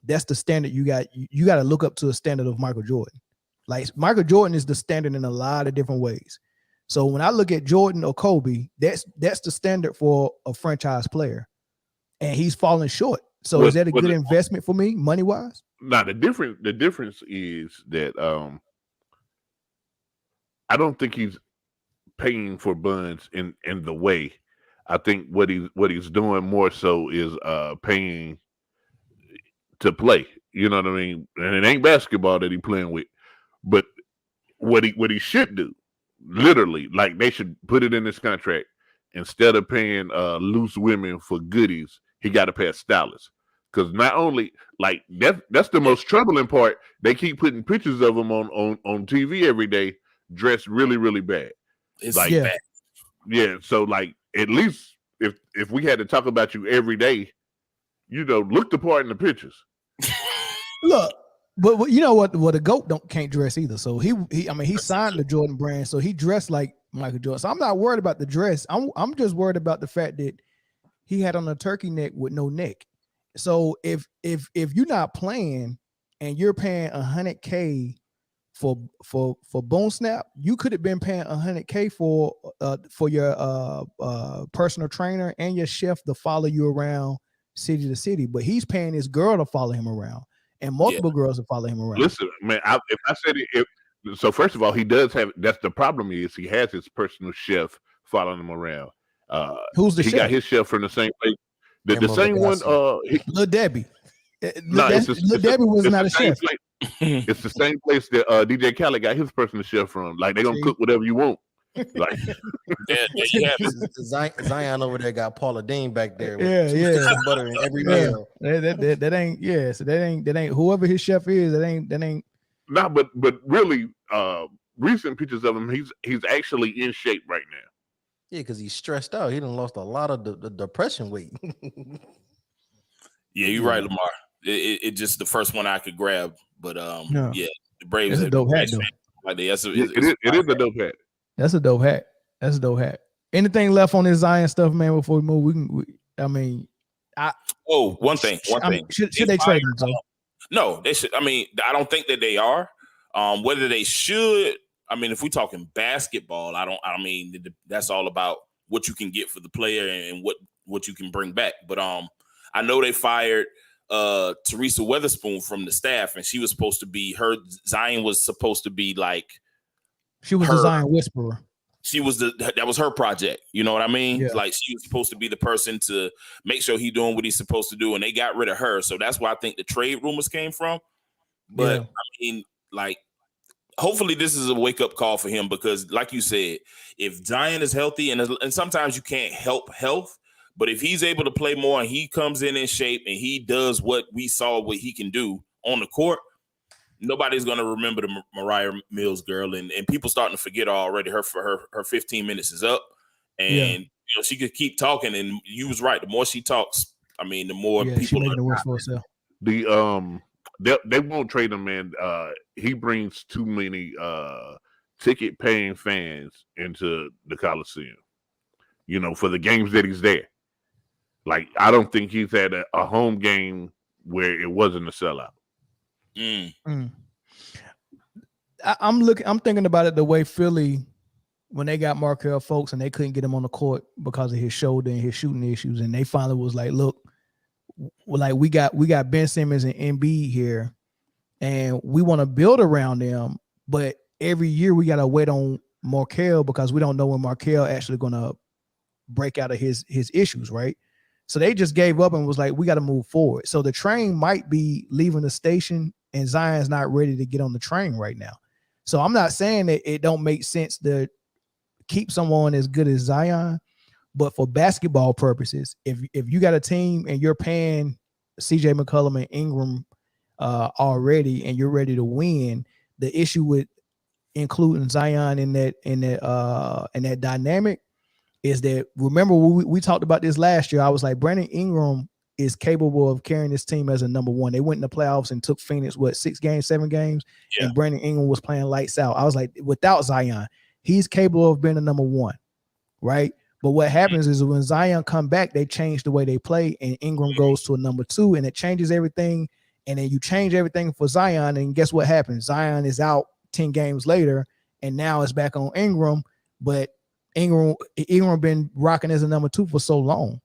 That's the standard you got. You got to look up to a standard of Michael Jordan. Like Michael Jordan is the standard in a lot of different ways. So when I look at Jordan or Kobe, that's the standard for a franchise player, and he's falling short. So is that a good investment for me, money wise? Now the difference is that I don't think he's paying for buns in the way. I think what he's doing more so is paying to play. You know what I mean? And it ain't basketball that he's playing with, but what he should do, literally, like they should put it in his contract. Instead of paying loose women for goodies, he got to pay a stylist. Because not only like that's the most troubling part. They keep putting pictures of him on TV every day, dressed really, really bad. It's like bad. Yeah. So like at least if we had to talk about you every day, you know, look the part in the pictures. Look, but you know what? Well, the GOAT can't dress either. So he signed the Jordan brand, so he dressed like Michael Jordan. So I'm not worried about the dress. I'm just worried about the fact that he had on a turkey neck with no neck. So if you're not playing and you're paying $100K for Bone Snap, you could have been paying $100K for your personal trainer and your chef to follow you around city to city. But he's paying his girl to follow him around and multiple girls to follow him around. Listen, man, if I said it, so first of all, he does have. That's the problem is he has his personal chef following him around. Who's the chef? He got his chef from the same place. The same one. Lil Debbie. Lil Debbie was not a chef. It's the same place that DJ Khaled got his personal chef from. Like they gonna cook whatever you want. Like Zion over there got Paula Dean back there. Yeah. Butter in every meal. That ain't. Yeah. So that ain't whoever his chef is. That ain't. Nah, but really, recent pictures of him, he's actually in shape right now. Yeah, because he's stressed out. He done lost a lot of the depression weight. Yeah, you're right, Lamar. It just the first one I could grab, but yeah, the Braves. That's a dope hat, though. Like it is a dope hat. That's a dope hat. That's a dope hat. Anything left on this Zion stuff, man? Before we move, one thing. Should they trade him? No, they should. I mean, I don't think that they are. Whether they should, I mean, if we're talking basketball, I mean, that's all about what you can get for the player and what you can bring back. But I know they fired Teresa Weatherspoon from the staff, and she was supposed to be Zion was supposed to be like she was the Zion whisperer. She was that was her project. You know what I mean? Yeah. Like she was supposed to be the person to make sure he's doing what he's supposed to do, and they got rid of her. So that's where I think the trade rumors came from. But I mean, like, hopefully this is a wake up call for him because, like you said, if Zion is healthy, and sometimes you can't help health, but if he's able to play more and he comes in shape and he does what we saw what he can do on the court, nobody's going to remember the Mariah Mills girl, and people starting to forget already. Her 15 minutes is up, and she could keep talking. And you was right. The more she talks, I mean, the more people making it worse for herself. They won't trade him, man. He brings too many ticket paying fans into the Coliseum. You know, for the games that he's there. Like I don't think he's had a home game where it wasn't a sellout. I'm thinking about it the way Philly, when they got Markelle Fultz and they couldn't get him on the court because of his shoulder and his shooting issues, and they finally was like, look, like we got Ben Simmons and Embiid here, and we want to build around them, but every year we gotta wait on Markelle because we don't know when Markelle actually gonna break out of his issues, right? So they just gave up and was like, we got to move forward. So the train might be leaving the station and Zion's not ready to get on the train right now. So I'm not saying that it don't make sense to keep someone as good as Zion, but for basketball purposes, if you got a team and you're paying CJ McCollum and Ingram already and you're ready to win, the issue with including Zion in that dynamic is that, remember we talked about this last year. I was like, Brandon Ingram is capable of carrying this team as a number one. They went in the playoffs and took Phoenix, 7 games, and Brandon Ingram was playing lights out. I was like, without Zion, he's capable of being a number one, right? But what happens is when Zion come back, they change the way they play, and Ingram goes to a number 2, and it changes everything. And then you change everything for Zion, and guess what happens? Zion is out 10 games later, and now it's back on Ingram, but Ingram been rocking as a number 2 for so long.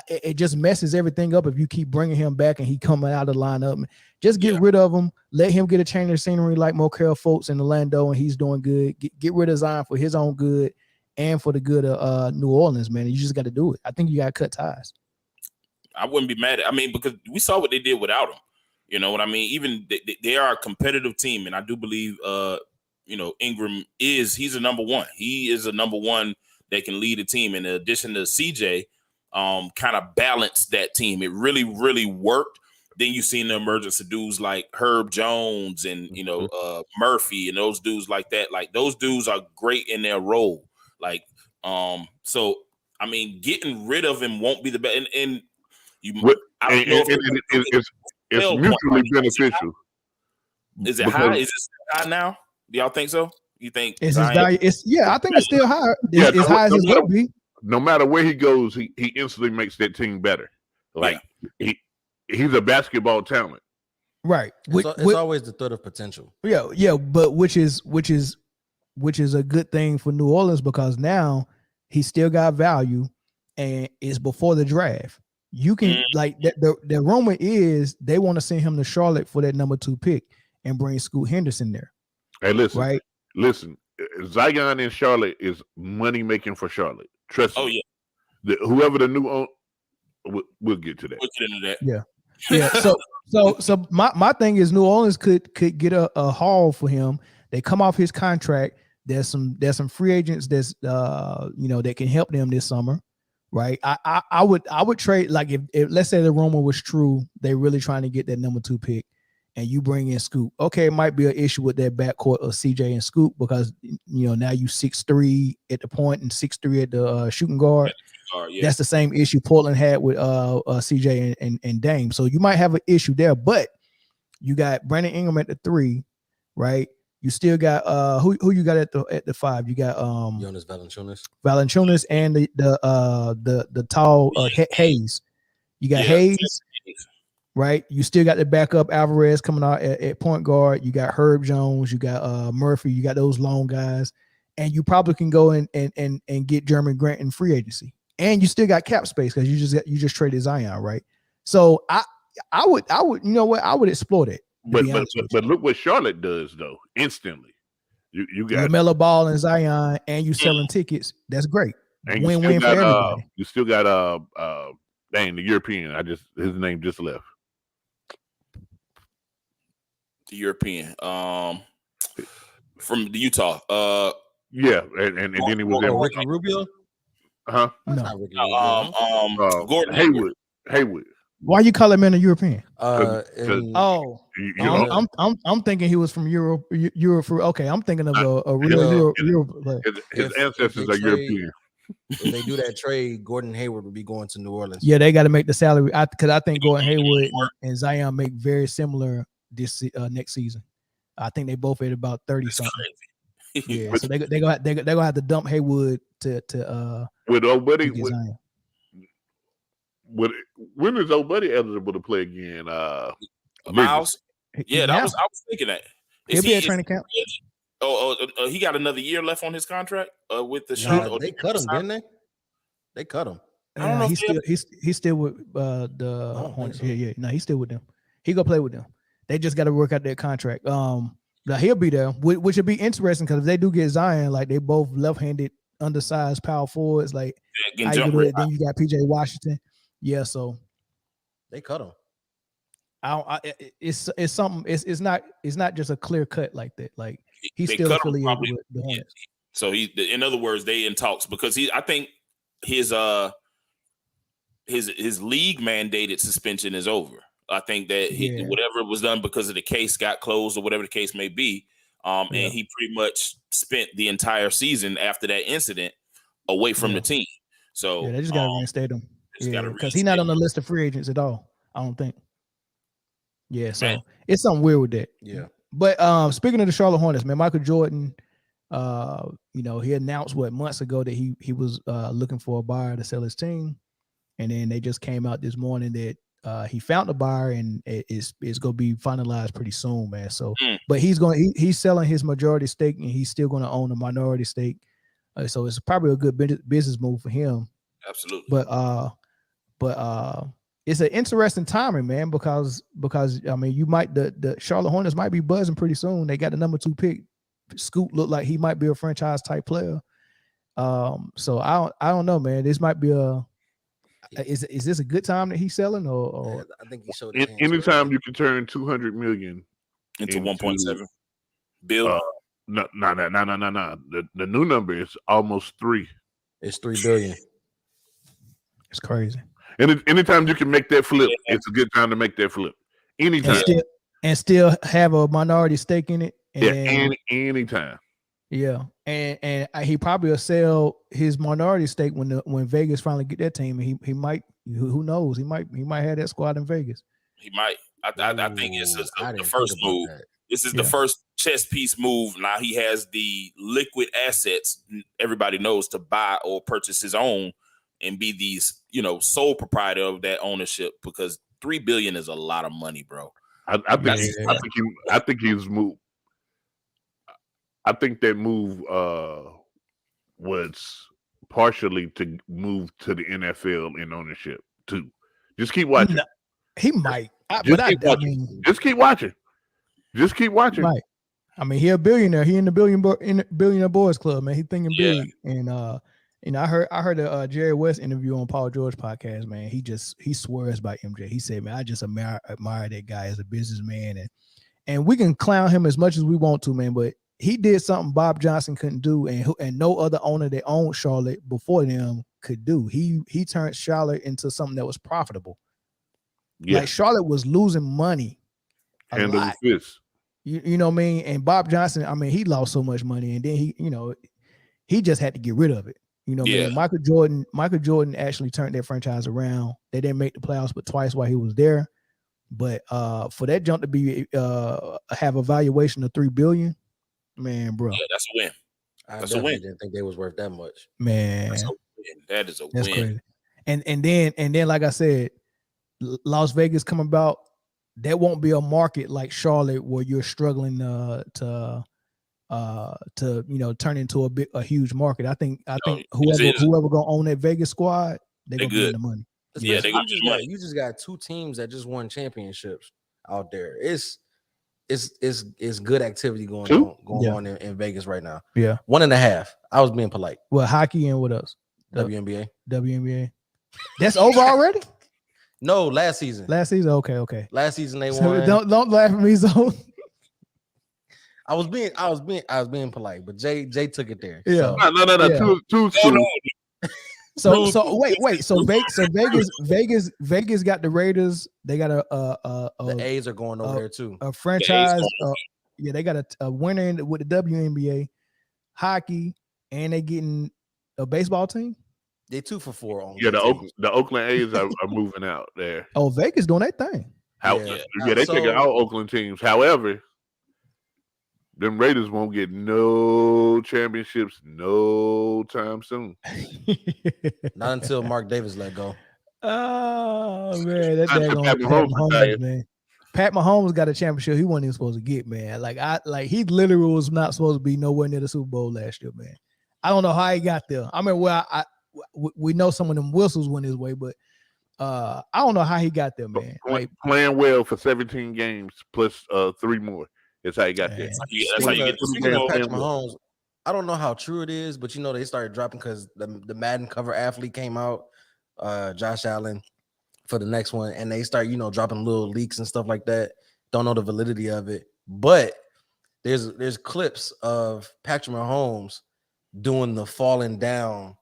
It just messes everything up if you keep bringing him back and he coming out of the lineup. Just get rid of him. Let him get a change of scenery like Markelle Fultz in Orlando, and he's doing good. Get rid of Zion for his own good and for the good of New Orleans, man. You just got to do it. I think you got to cut ties. I wouldn't be mad at. I mean, because we saw what they did without him. You know what I mean? Even they are a competitive team, and I do believe, Ingram he's a number 1. He is a number 1 that can lead a team. In addition to CJ, kind of balanced that team. It really, really worked. Then you seen the emergence of dudes like Herb Jones and Murphy and those dudes like that. Like those dudes are great in their role. Like, so I mean, getting rid of him won't be the best. And you, I don't know if it's mutually beneficial. Is it Because- high? Is it high now? Do y'all think so? You think Is his Zion? value? I think it's still high. Yeah, As high as it's gonna be. No matter where he goes, he instantly makes that team better. Like he's a basketball talent. Right. It's always the threat of potential. Yeah, but which is a good thing for New Orleans because now he still got value, and it's before the draft. You can like the rumor is they want to send him to Charlotte for that number 2 pick and bring Scoot Henderson there. Hey, listen, right? Listen, Zion in Charlotte is money making for Charlotte. Trust me. Oh yeah. Whoever the new owner, we'll get to that. We'll get into that. Yeah. So my thing is New Orleans could get a haul for him. They come off his contract. There's some free agents that's that can help them this summer, right? I would trade, like if let's say the rumor was true, they really trying to get that number 2 pick, and you bring in Scoot. Okay, it might be an issue with that backcourt of CJ and Scoot because now you 6'3" at the point and 6'3" at the shooting guard. That's the same issue Portland had with CJ and Dame. So you might have an issue there, but you got Brandon Ingram at the 3, right? You still got who you got at the 5? You got Jonas Valanciunas and the tall Hayes. You got Hayes, right? You still got the backup Alvarez coming out at point guard. You got Herb Jones. You got Murphy. You got those long guys, and you probably can go and get Jeremy Grant in free agency. And you still got cap space because you just traded Zion, right? So I would I would explore that. But look what Charlotte does though. Instantly, you got LaMelo Ball and Zion, and you selling tickets. That's great. Win-win for everybody. You still got the European. His name just left. The European, from the Utah. Yeah, and then he was there. Ricky Rubio. Huh? No. Gordon Haywood. Why you call him in a European? I'm thinking he was from Europe. Okay, I'm thinking of a real Europe player. His ancestors are European. If they do that trade, Gordon Hayward would be going to New Orleans. Yeah, they got to make the salary because I think Gordon Hayward and Zion make very similar this next season. I think they both at about 30 something. Yeah, so they gonna have to dump Hayward to with old buddy. When is old buddy eligible to play again? Miles. Yeah, I was thinking that. He'll be at training camp. He got another year left on his contract with the Charlotte. They cut him, didn't they? They cut him. I don't know. He's still with the Hornets. So. Yeah. No, he's still with them. He gonna play with them. They just got to work out their contract. Now he'll be there, which would be interesting because if they do get Zion, like they both left-handed, undersized power forwards, like how you do it, then you got PJ Washington. Yeah, so they cut him. It's something. It's not just a clear cut like that. Like he's still affiliated with the Hornets. So in other words, they in talks because I think his league mandated suspension is over. I think that whatever was done because of the case got closed or whatever the case may be. And he pretty much spent the entire season after that incident away from the team. So they just got to reinstate him. Yeah, because he's not on the list of free agents at all. I don't think. Yeah, so it's something weird with that. Yeah. But speaking of the Charlotte Hornets, man, Michael Jordan, he announced months ago that he was looking for a buyer to sell his team, and then they just came out this morning that he found a buyer and it's going to be finalized pretty soon, man. So, but he's selling his majority stake and he's still going to own a minority stake. So it's probably a good business move for him. Absolutely. But it's an interesting timing, man, because I mean, the Charlotte Hornets might be buzzing pretty soon. They got the number 2 pick. Scoot looked like he might be a franchise type player. So I don't know, man. This might be is this a good time that he's selling or I think he showed anytime you can turn 200 million into 1.7 billion. No. The new number is almost 3. It's 3 billion. It's crazy. And anytime you can make that flip, it's a good time to make that flip. Anytime. And still have a minority stake in it. Anytime. Yeah, and he probably will sell his minority stake when Vegas finally get that team. And he might, who knows? He might have that squad in Vegas. He might. I think it's the first move. This is the first chess piece move. Now he has the liquid assets everybody knows to buy or purchase his own and be these, sole proprietor of that ownership, because $3 billion is a lot of money, bro. I think he's moved. I think that move was partially to move to the NFL in ownership too. Just keep watching. No, he might, just keep watching. Just keep watching. Right. I mean, he a billionaire. He in the billionaire boys club, man. He thinking big. And I heard a Jerry West interview on Paul George podcast, man. He swears by MJ. He said, man, I just admire that guy as a businessman, and we can clown him as much as we want to, man. But he did something Bob Johnson couldn't do, and no other owner that owned Charlotte before them could do. He turned Charlotte into something that was profitable. Yeah. Like Charlotte was losing money. Hand over fist. You know what I mean? And Bob Johnson, I mean, he lost so much money, and then he just had to get rid of it. You know what I mean? Michael Jordan actually turned that franchise around. They didn't make the playoffs but twice while he was there. But for that jump to be have a valuation of $3 billion, man, bro. Yeah, that's a win. That's a win. Didn't think they was worth that much. Man. That is a That's win. Crazy. And then like I said, Las Vegas come about. That won't be a market like Charlotte where you're struggling to turn into a huge market. I think whoever gonna own that Vegas squad, they're gonna be in the money. Yeah, you just got two teams that just won championships out there. It's good activity going on in Vegas right now. Yeah, 1.5. I was being polite. Well, hockey and what else? WNBA. That's over already. No, last season. Okay. Last season they won. Don't laugh at me, so. I was being polite, but Jay took it there. Yeah. No. Yeah. Too. So wait. So Vegas got the Raiders. They got the A's are going over there too. A franchise. They got a winner with the WNBA, hockey, and they getting a baseball team. They 2 for 4 on. Yeah, the Oakland A's are moving out there. Oh, Vegas doing that thing. They taking out Oakland teams. However, them Raiders won't get no championships no time soon. Not until Mark Davis let go. Oh man, that's Pat Mahomes, man. Pat Mahomes got a championship he wasn't even supposed to get, man. Like he literally was not supposed to be nowhere near the Super Bowl last year, man. I don't know how he got there. I mean, we know some of them whistles went his way, but I don't know how he got there, man. Playing well for 17 games plus 3 more. That's how he got there. That's how you get to Patrick Mahomes. I don't know how true it is, but they started dropping because the Madden cover athlete came out, Josh Allen, for the next one, and they start dropping little leaks and stuff like that. Don't know the validity of it, but there's clips of Patrick Mahomes doing the falling down,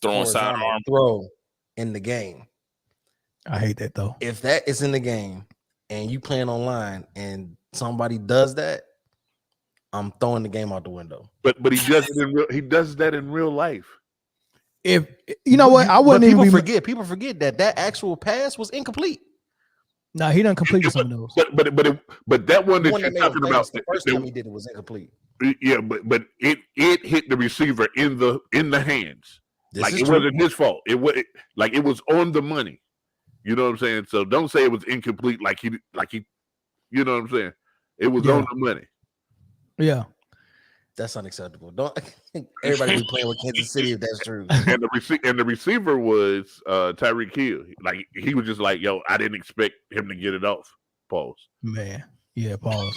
throwing sidearm throw in the game. I hate that though. If that is in the game and you playing online and somebody does that, I'm throwing the game out the window. But he does that in real life. If you know what, I wouldn't even forget. People forget that actual pass was incomplete. No, he done completed some of those. But that one that you're talking about, the first time he did it was incomplete. Yeah, but it hit the receiver in the hands. It wasn't his fault. It was on the money. You know what I'm saying? So don't say it was incomplete. Like he. You know what I'm saying? It was on the money. Yeah, that's unacceptable. Don't everybody be playing with Kansas City if that's true. And the receiver was Tyreek Hill. Like he was just like, yo, I didn't expect him to get it off. Pause. Man, yeah, pause.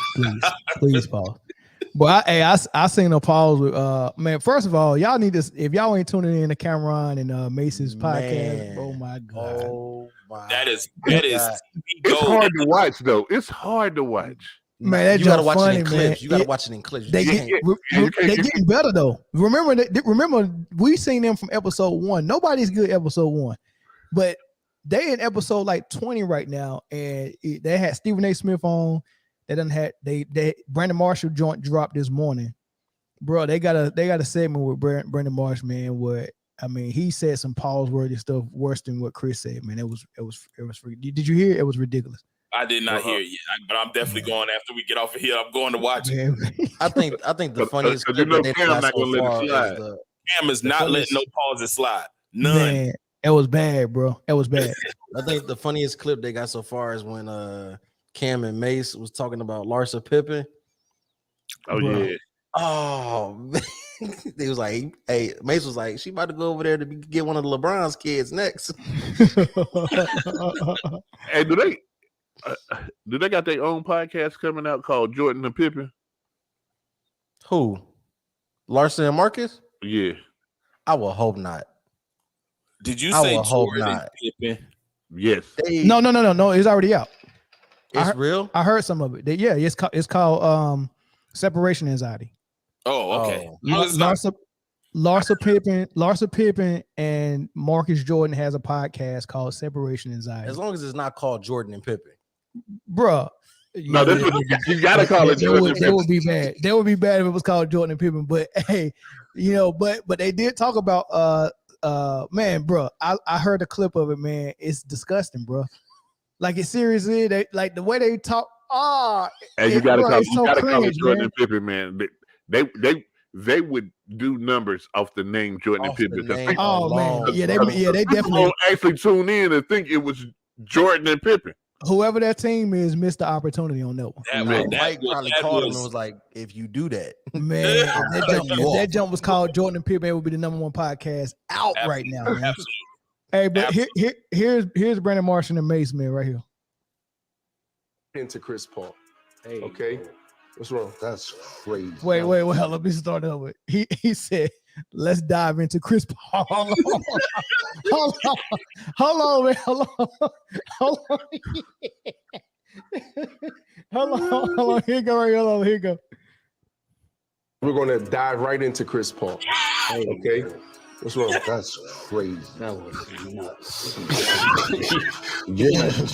Please pause. But I seen a pause with man. First of all, y'all need this. If y'all ain't tuning in to Cameron and Mace's podcast, oh my god, that is. It's hard to watch though. It's hard to watch. Man, you gotta watch it in clips. You gotta watch it in clips. They getting better though. Remember, we seen them from episode 1. Nobody's good episode 1, but they in episode like 20 right now, and they had Stephen A. Smith on. They done had they Brandon Marshall joint dropped this morning, bro. They got a segment with Brandon Marshall, man. Where I mean, he said some pause-worthy stuff worse than what Chris said, man. It was. Did you hear? It was ridiculous. I did not hear it yet, but I'm definitely going after we get off of here. I'm going to watch it. I think the funniest Because clip you know that they Cam got not so gonna let it far is slide. the Cam is not letting no pauses slide. None. Man, it was bad, bro. It was bad. I think the funniest clip they got so far is when Cam and Mace was talking about Larsa Pippen. Oh Bro. yeah. Oh man. They was like, hey, Mace was like, she about to go over there to get one of the LeBron's kids next. Hey, do they got their own podcast coming out called Jordan and Pippen? Who? Larson and Marcus? Yeah. I will hope not. Did you I say will hope Jordan not. Pippen? Yes. No. It's already out. It's real. I heard some of it. It's called separation anxiety. Oh, okay. Larsa Pippen and Marcus Jordan has a podcast called Separation Anxiety. As long as it's not called Jordan and Pippen. Bruh. No, you gotta call it Jordan and That Pippen. would be bad. That would be bad if it was called Jordan and Pippen. But hey, but they did talk about man, bro. I heard a clip of it, man. It's disgusting, bro. Like it's seriously, they like the way they talk. And you gotta call cringe, it Jordan man. and Pippen, man. They would do numbers off the name Jordan and Pippen. Oh man, they definitely People actually tune in and think it was Jordan and Pippen. Whoever that team is missed the opportunity on that one. Mike probably called him and was like, if you do that, man, if that jump was called Jordan and Pippen, it would be the #1 podcast out right now, man. Absolutely. Hey, but here's Brandon Marshall and Mace, man, right here. Into Chris Paul. Hey, okay. What's wrong? That's crazy. Wait. Let me start over. He said, let's dive into Chris Paul. Hold on, man. Hold on. Here you go. We're going to dive right into Chris Paul. Okay. What's wrong? That's crazy. That was nuts.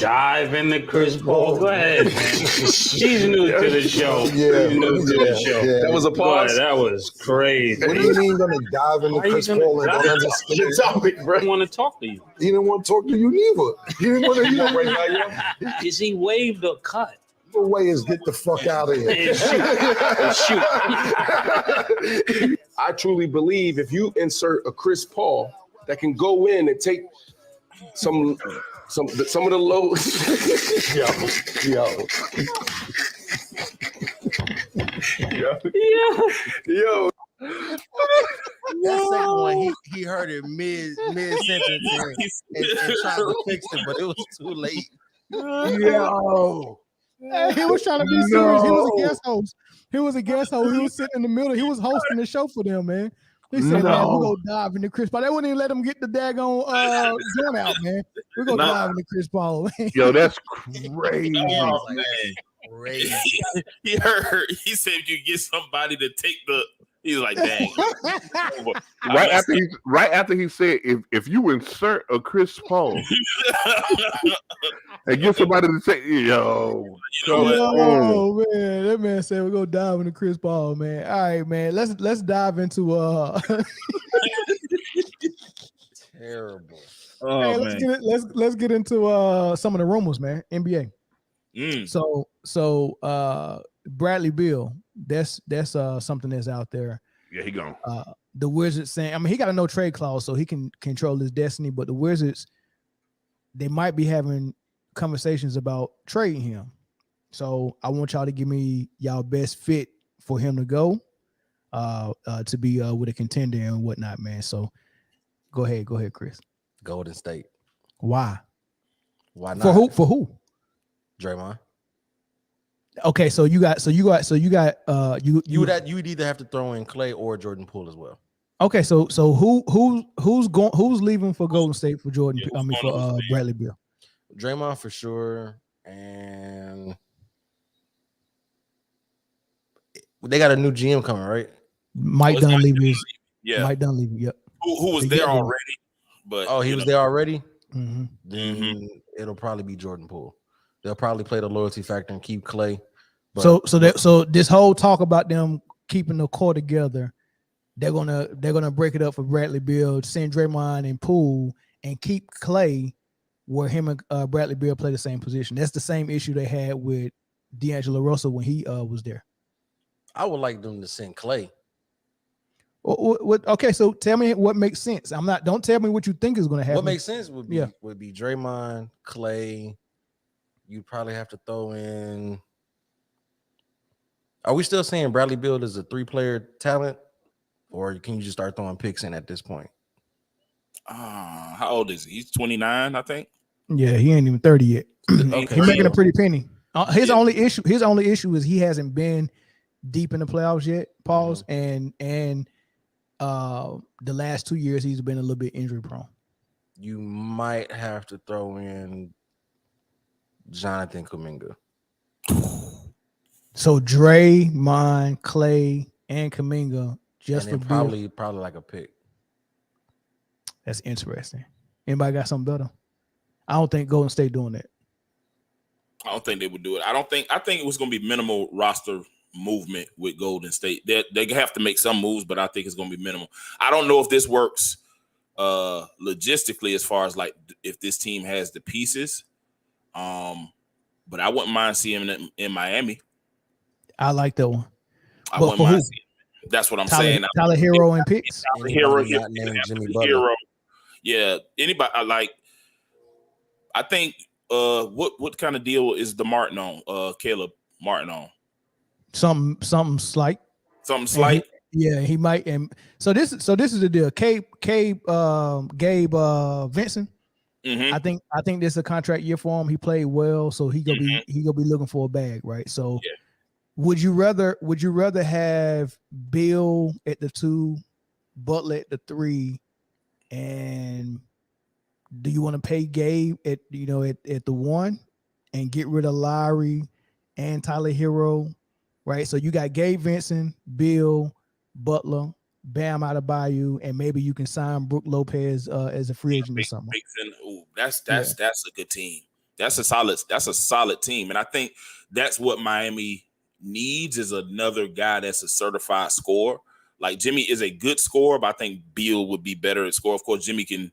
Dive into Chris Paul. Go ahead. She's new to the show. That was a pause. Boy, that was crazy. What do you mean going to dive into Chris Paul and don't understand the topic, bro? I want to talk to you. He didn't want to talk to you neither. He didn't want to, right now. Is he waived or cut? The way is get the fuck out of here. Shoot. I truly believe if you insert a Chris Paul that can go in and take some of the low. Yo. That second one, he heard it mid sentence and tried to fix it, but it was too late. Yo. Hey, he was trying to be serious. He was a guest host. He was sitting in the middle. He was hosting the show for them, man. He said, man, we're going to dive into Chris Paul. They wouldn't even let him get the daggone joint out, man. We're going to dive into Chris Paul. Yo, that's crazy. Oh, man. Crazy. He said you get somebody to take the. He's like, dang. Right after he said, if you insert a Chris Paul and get somebody to say, yo, man, that man said we're gonna dive into Chris Paul, man. All right, man. Let's dive into terrible. Oh, hey, let's get into some of the rumors, man. NBA. So Bradley Beal, that's something that's out there. Yeah, he gone. The Wizards saying, I mean, he got a no trade clause, so he can control his destiny. But the Wizards, they might be having conversations about trading him. So I want y'all to give me y'all best fit for him to go, to be with a contender and whatnot, man. So go ahead, Chris. Golden State. Why? Why not? For who? Draymond. Okay, so you would either have to throw in Clay or Jordan Poole as well. Okay, so who's leaving for Golden State for Jordan? For Bradley Beal. Draymond for sure, and they got a new GM coming, right? Mike Dunleavy. Yeah, Mike Dunleavy. Yep. Who was there already? But he was there already. Mm-hmm. Then it'll probably be Jordan Poole. They'll probably play the loyalty factor and keep Clay. So this whole talk about them keeping the core together, they're gonna break it up for Bradley Beal, send Draymond and Poole, and keep Clay where him and Bradley Beal play the same position. That's the same issue they had with D'Angelo Russell when he was there. I would like them to send Clay. Okay, so tell me what makes sense. Don't tell me what you think is going to happen. What makes sense would be Draymond, Clay. You'd probably have to throw in. Are we still saying Bradley Beal is a 3-player talent, or can you just start throwing picks in at this point? How old is he? He's 29, I think. Yeah, he ain't even 30 yet. Okay, He's making a pretty penny. His only issue is he hasn't been deep in the playoffs yet. Pause. And the last 2 years he's been a little bit injury prone. You might have to throw in Jonathan Kuminga. So Draymond, Clay, and Kuminga just for probably like a pick. That's interesting. Anybody got something better? I don't think Golden State doing that. I don't think they would do it. I think it was going to be minimal roster movement with Golden State. They have to make some moves, but I think it's going to be minimal. I don't know if this works logistically as far as like if this team has the pieces. But I wouldn't mind seeing them in Miami. I like that one. I wouldn't mind seeing them. That's what I'm saying. Tyler Hero and picks. Tyler Hero, yeah. Anybody I think what kind of deal is the Martin on? Caleb Martin on? Something slight. Something slight. He might. And so this is the deal. Gabe Vincent. Mm-hmm. I think this is a contract year for him. He played well, so he gonna be looking for a bag, right? So would you rather have Bill at the 2, Butler at the 3, and do you want to pay Gabe at the 1 and get rid of Lowry and Tyler Hero, right? So you got Gabe Vincent, Bill, Butler, Bam Adebayo, and maybe you can sign Brook Lopez as a free agent or something. That's a good team. That's a solid team, and I think that's what Miami needs is another guy that's a certified scorer. Like Jimmy is a good scorer, but I think Beal would be better at score. Of course, Jimmy can,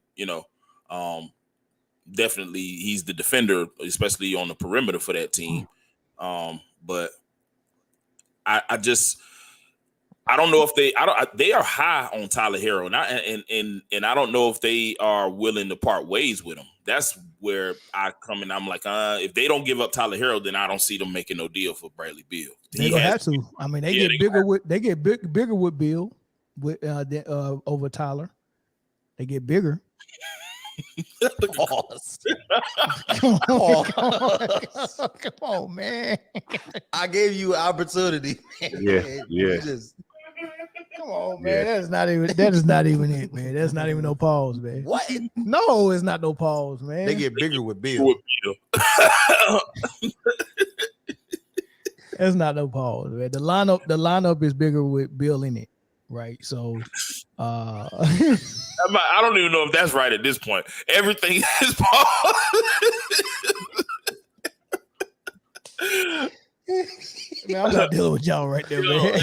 definitely he's the defender, especially on the perimeter for that team. But I don't know if they are high on Tyler Hero, and I don't know if they are willing to part ways with him. That's where I come in. I'm like, if they don't give up Tyler Hero, then I don't see them making no deal for Bradley Beal. They have to. I mean, they get bigger with Bill over Tyler. They get bigger. Pause. Come on, man. I gave you opportunity. Yeah. Come on, man. That is not even it, man. That's not even no pause, man. What? No, it's not no pause, man. They get bigger with Bill. That's not no pause, man. The lineup is bigger with Bill in it, right? So I don't even know if that's right at this point. Everything is pause. Man, I'm not dealing with y'all right there, man.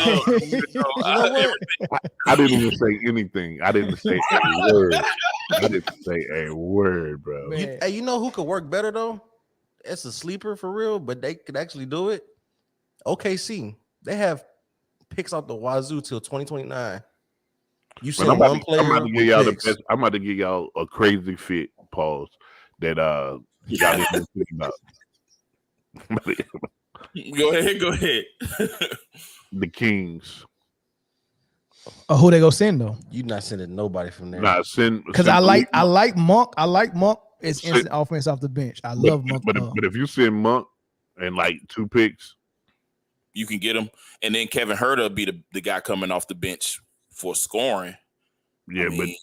I didn't even say anything. I didn't say a word. I didn't say a word, bro. Hey, you know who could work better though? It's a sleeper for real, but they could actually do it. OKC, they have picks out the wazoo till 2029. You said one player. I'm about to give y'all the best. I'm about to give y'all a crazy fit pause that y'all didn't think about. Go ahead. The Kings. Who they go send though? You not sending nobody from there. Nah, send because I like Monk. I like Monk as instant offense off the bench. I love Monk. But if you send Monk and like 2 picks, you can get him, and then Kevin Huerter be the guy coming off the bench for scoring. Yeah, but it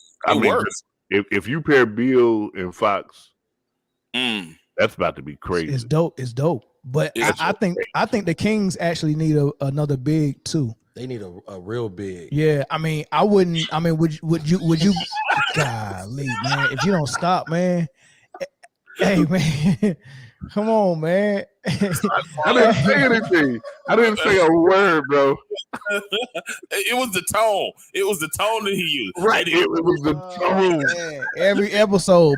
works. If you pair Beal and Fox, that's about to be crazy. It's dope. But I think the Kings actually need another big too. They need a real big. Yeah, I mean, would you? Golly, man, if you don't stop, man. Hey, man, come on, man. I didn't say anything. I didn't say a word, bro. It was the tone. It was the tone that he used. Right. It was the tone.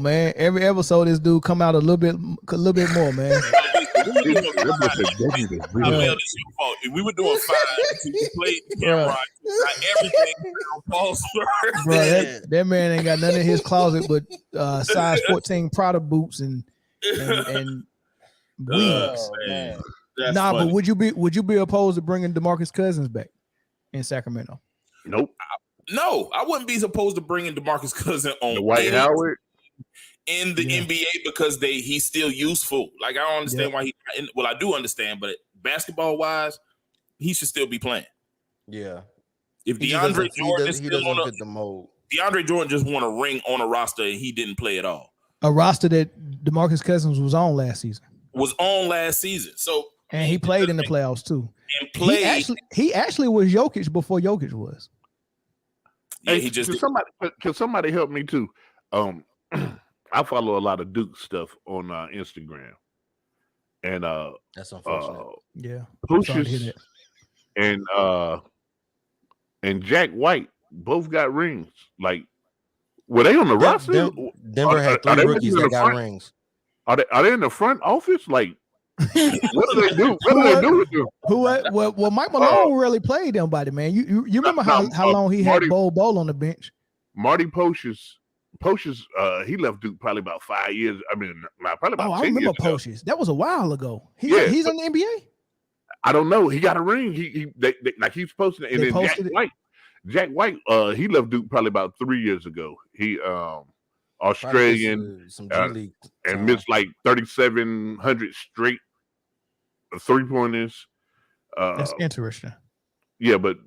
Man, every episode, this dude come out a little bit more, man. We were doing fine. We played Cameron. Everything falls first. Bro, that man ain't got nothing in his closet but size 14 Prada boots and wings. Man. Nah, funny. but would you be opposed to bringing DeMarcus Cousins back in Sacramento? Nope. No, I wouldn't be supposed to bring in DeMarcus Cousins on Dwight Howard in the NBA because he's still useful. Like I don't understand why I do understand, but basketball wise, he should still be playing. Yeah. If DeAndre Jordan is he still doesn't on fit the mold. DeAndre Jordan just won a ring on a roster and he didn't play at all. A roster that DeMarcus Cousins was on last season. So and he played in the playoffs too. And played. He actually was Jokic before Jokic was. Yeah, he just can somebody help me too? I follow a lot of Duke stuff on Instagram, and that's unfortunate. Pushis and Jack White both got rings. Like, were they on the roster? Denver had 3 rookies that got rings. Are they in the front office? Like, what do they do? What do they do with them? Well, Mike Malone really played them, buddy, man. You remember how long he had Bol on the bench? Marty Poshis, he left Duke probably about 5 years. I mean, probably about 10 I remember years Poshis. That was a while ago. He's in the NBA. I don't know. He got a ring. He's supposed to. And then Jack White, he left Duke probably about 3 years ago. He Australian some G League and missed like 3,700 straight 3-pointers. That's interesting. Yeah, but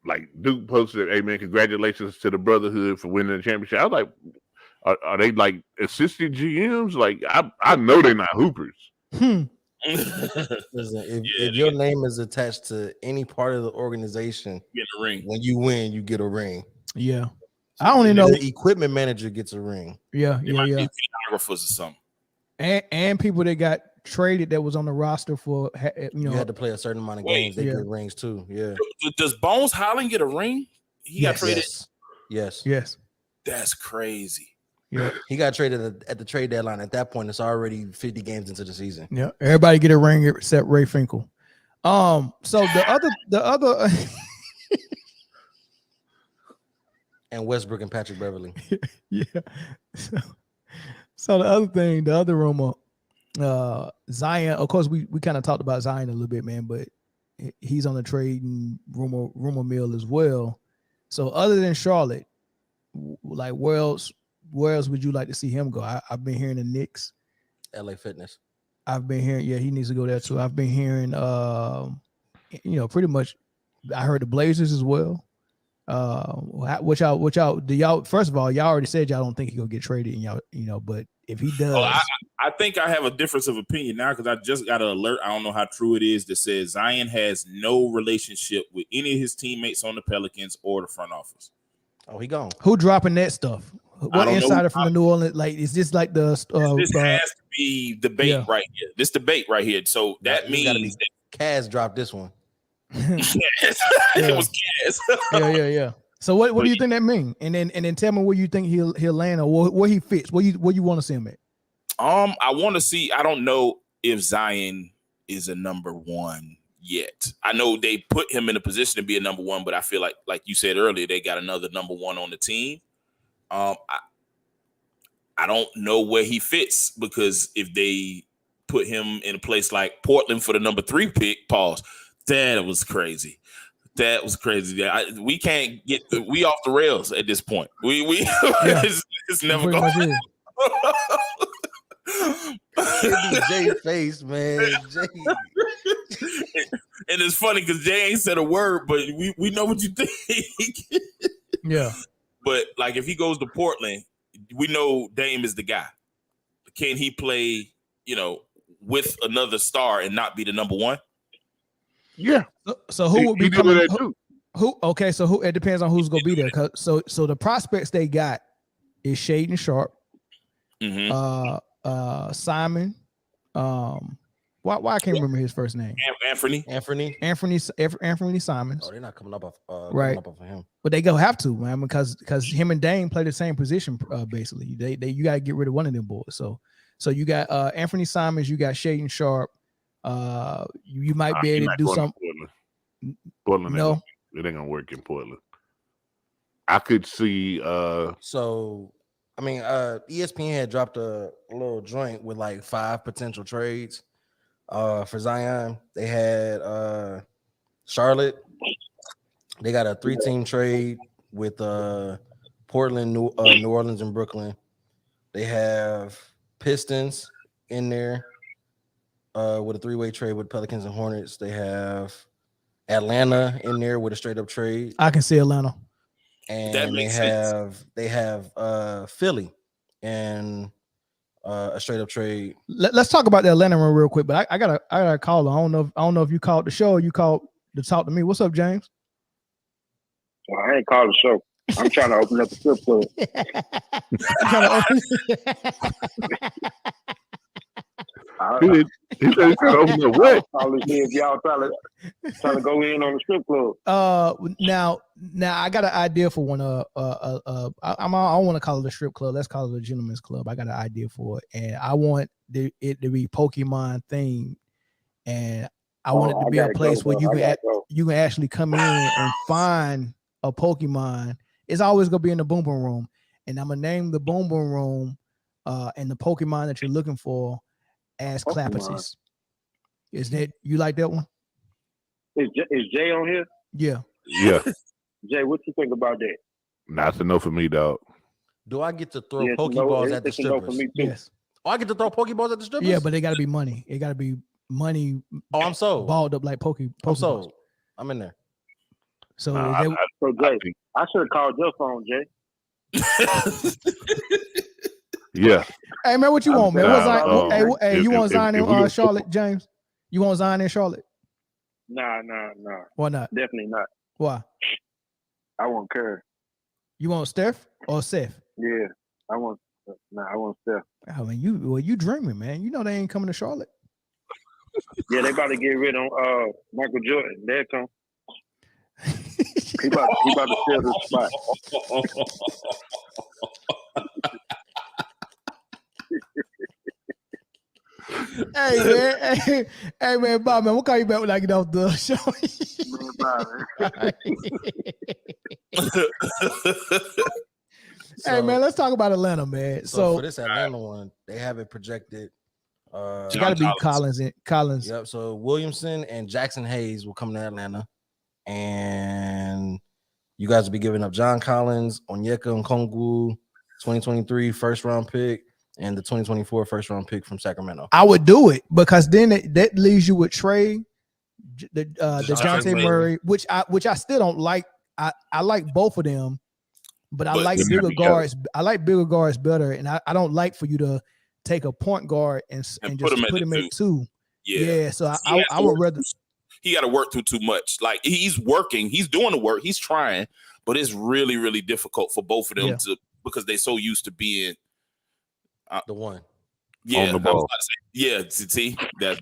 like Duke posted, "Hey man, congratulations to the Brotherhood for winning the championship." I was like, "Are they like assistant GMs? Like I know they're not hoopers." Listen, if your name is attached to any part of the organization, get a ring. When you win, you get a ring. Yeah, I don't even know. The equipment manager gets a ring. Yeah. Photographers or something. And people that got traded that was on the roster for you had to play a certain amount of games. They get rings too. Yeah. Does Bones Highland get a ring? He got traded. Yes. That's crazy. Yeah. He got traded at the trade deadline. At that point, it's already 50 games into the season. Yeah. Everybody get a ring except Ray Finkel. So the other and Westbrook and Patrick Beverly. Yeah. So the other rumor, Zion. Of course, we kind of talked about Zion a little bit, man, but he's on the trading rumor mill as well. So other than Charlotte, like where else would you like to see him go? I've been hearing the Knicks, LA Fitness. I've been hearing, he needs to go there too. I've been hearing, pretty much. I heard the Blazers as well. Which y'all do y'all? First of all, y'all already said y'all don't think he'll get traded, and but if he does, I think I have a difference of opinion now because I just got an alert. I don't know how true it is that says Zion has no relationship with any of his teammates on the Pelicans or the front office. Oh, he gone. Who dropping that stuff? What insider from the New Orleans? Like, is this like the? This has to be debate right here. This debate right here. So that means that Kaz dropped this one. It was Kaz. Yeah. So what do you think that means? And then tell me where you think he'll land or where he fits. Where you want to see him at? I want to see. I don't know if Zion is a number one yet. I know they put him in a position to be a number one, but I feel like you said earlier, they got another number one on the team. I don't know where he fits because if they put him in a place like Portland for the number 3 pick, that was crazy. That was crazy. We can't get we off the rails at this point. It's never going. Jay face, man. Jay. And it's funny because Jay ain't said a word, but we know what you think. Yeah. But like if he goes to Portland, we know Dame is the guy. Can he play, with another star and not be the number one? Yeah. So who would be coming? Who? Okay. So who? It depends on who's gonna be there. So the prospects they got is Shaedon Sharpe, Simon. Why I can't remember his first name? Anthony Simons. Oh, they're not coming up off Right. coming up off of him. But they gonna have to, man, because him and Dame play the same position basically. They you gotta get rid of one of them boys. So you got Anthony Simons, you got Shaden Sharp. You might be able to do something. Portland, no, it ain't gonna work in Portland. I could see. So I mean, ESPN had dropped a little joint with like 5 potential trades for Zion. They had Charlotte. They got a 3-team trade with Portland, New Orleans, and Brooklyn. They have Pistons in there with a 3-way trade with Pelicans and Hornets. They have Atlanta in there with a straight up trade. I can see Atlanta. And they have Philly and a straight up trade. Let's talk about the Atlanta one real quick. But I got a call. I don't know if you called the show or you called to talk to me. What's up, James? Well, I ain't called the show. I'm trying to open up a strip club. He said he's trying to open up what? If y'all trying to go in on the strip club. Now I got an idea for one. I don't want to call it a strip club. Let's call it a gentleman's club. I got an idea for it, and I want it to be Pokemon themed, and I want it to be a place where you can actually come in and find a Pokemon. It's always gonna be in the Boom Boom Room, and I'm gonna name the Boom Boom Room and the Pokemon that you're looking for as Clapperses. Is that you like that one? Is Jay on here? Yeah. Yeah. Jay, what you think about that? That's a no for me, dog. Do I get to throw Pokeballs at the strippers? Yes. Oh, I get to throw Pokeballs at the strippers? Yeah, but they got to be money. It got to be money. Oh, I'm sold. Balled up like Pokeballs. I'm sold. I'm in there. So, Jay, I should have called your phone, Jay. Yeah. Hey man, what you want, man? You want Zion in Charlotte, James? You want Zion in Charlotte? Nah. Why not? Definitely not. Why? I want Curry. You want Steph or Seth? Yeah, I want Steph. Oh man, you dreaming, man. You know they ain't coming to Charlotte. Yeah, they about to get rid of Michael Jordan. There come. He about to steal the spot. Hey man, Bob, man, we'll call you back when I get off the show. Hey man, let's talk about Atlanta, man. So for this Atlanta one, they have it projected. It's got to be Collins. Yep. So Williamson and Jackson Hayes will come to Atlanta, and you guys will be giving up John Collins, Onyeka Okongwu, 2023 first round pick, and the 2024 first round pick from Sacramento. I would do it because then that leaves you with Trey, the DeJounte Murray, which I still don't like. I like both of them, but I like bigger guards. I like bigger guards better, and I don't like for you to take a point guard and just put him at 2. Yeah. So I would rather. He got to work through too much. Like he's working, he's doing the work, he's trying, but it's really, really difficult for both of them because they're so used to being the one. Yeah, on the ball. See that.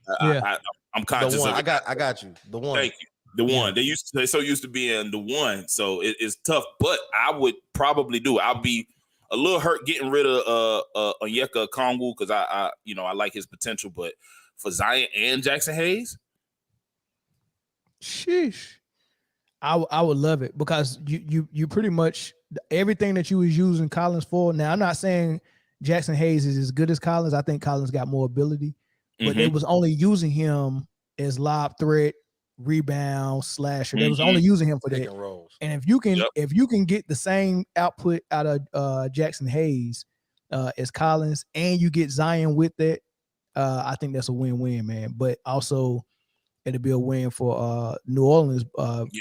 I'm conscious of it. I got you. The one. Thank you. The one. They're so used to being the one, so it's tough. But I would probably do it. I'll be a little hurt getting rid of Onyeka Okongwu because I like his potential, but for Zion and Jackson Hayes. Sheesh. I would love it because you pretty much everything that you was using Collins for. Now I'm not saying Jackson Hayes is as good as Collins. I think Collins got more ability, but they was only using him as lob threat, rebound, slasher. They was only using him for that. And if you can get the same output out of Jackson Hayes as Collins, and you get Zion with that, I think that's a win-win, man. But also it'll be a win for New Orleans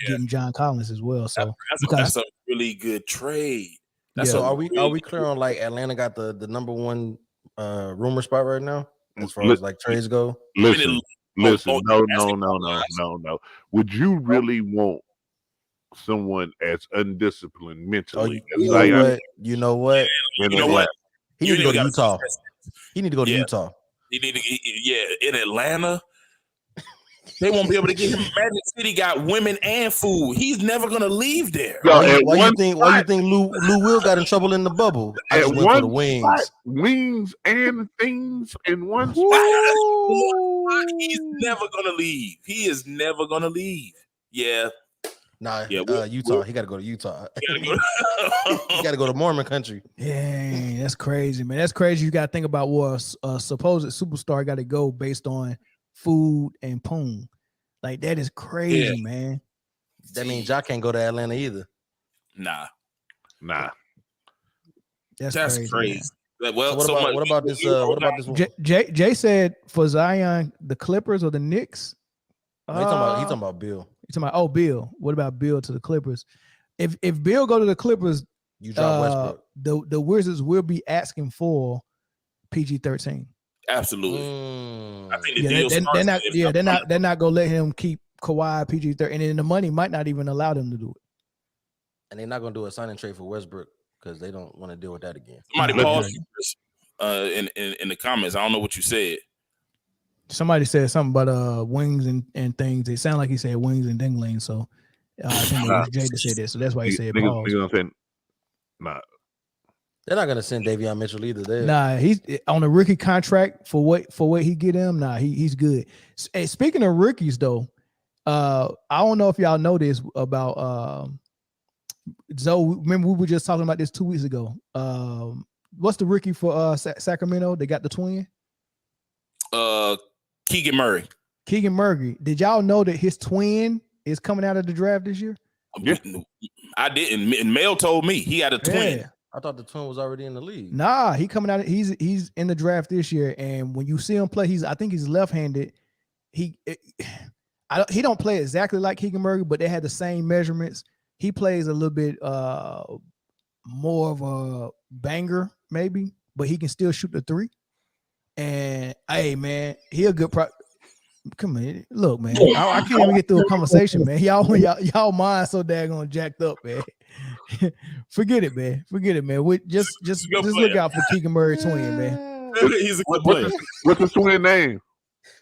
getting John Collins as well. So that's a really good trade. So are we clear on like Atlanta got the number one rumor spot right now as far as like trades go? Listen, no. Would you really want someone as undisciplined mentally? You know what? He need to go to Utah. He need to go to Utah. He need to, in Atlanta. They won't be able to get him. Magic City got women and food. He's never gonna leave there. Yo, Why you think Lou Will got in trouble in the bubble? I just went for the wings. Wings and things in one spot. He's never gonna leave. He is never gonna leave. Yeah. Nah, Utah. He got to go to Utah. He got to go to Mormon country. Yeah, that's crazy, man. That's crazy. You got to think about where a supposed superstar got to go based on food and poon. Like, that is crazy, man. That means Ja can't go to Atlanta either. Nah. That's crazy. Well, so what about this? What about this one? Jay said for Zion, the Clippers or the Knicks? No, he's talking about Bill. He's talking about Bill. What about Bill to the Clippers? If Bill go to the Clippers, you drop Westbrook. The Wizards will be asking for PG-13. Absolutely. I think they're not gonna let him keep Kawhi PG-13, and then the money might not even allow them to do it. And they're not gonna do a sign and trade for Westbrook because they don't want to deal with that again. Somebody paused in the comments. I don't know what you said. Somebody said something about wings and things. It sounded like he said wings and dingling. So I think it was Jay that said that. So that's why he said pause. Nah. They're not gonna send Davion Mitchell either. Nah, he's on a rookie contract for what he get him. Nah, he's good. Hey, speaking of rookies though, I don't know if y'all know this about Zoe. Remember we were just talking about this 2 weeks ago. What's the rookie for Sacramento? They got the twin. Keegan Murray. Keegan Murray. Did y'all know that his twin is coming out of the draft this year? I didn't. Mel told me he had a twin. Yeah. I thought the twin was already in the league. Nah, he coming out. He's in the draft this year, and when you see him play, I think he's left-handed. He don't play exactly like Keegan Murray, but they had the same measurements. He plays a little bit more of a banger, maybe, but he can still shoot the three. And hey, man, he a good Come on, look, man. I can't even get through a conversation, man. Y'all mind so daggone jacked up, man. Forget it, man. Just look out for Keegan Murray twin, man. He's a good player. What's his twin name?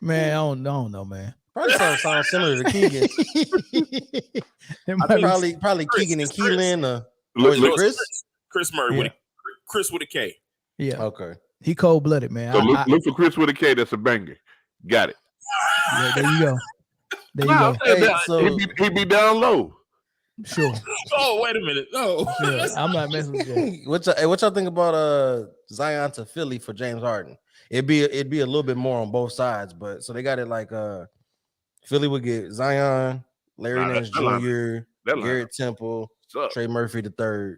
Man, I don't know, man. Probably sounds similar to Keegan. probably Keegan and Keelan. Chris Murray Chris with a K. Yeah. Okay. He cold-blooded, man. So look for Chris with a K. That's a banger. Got it. Yeah, there you go. He be down low. Sure. Oh, wait a minute. No. Yeah, I'm not messing with you. What y'all think about Zion to Philly for James Harden? It'd be a little bit more on both sides, but so they got it like Philly would get Zion, Larry Nance Jr., Garrett Temple, Trey Murphy III,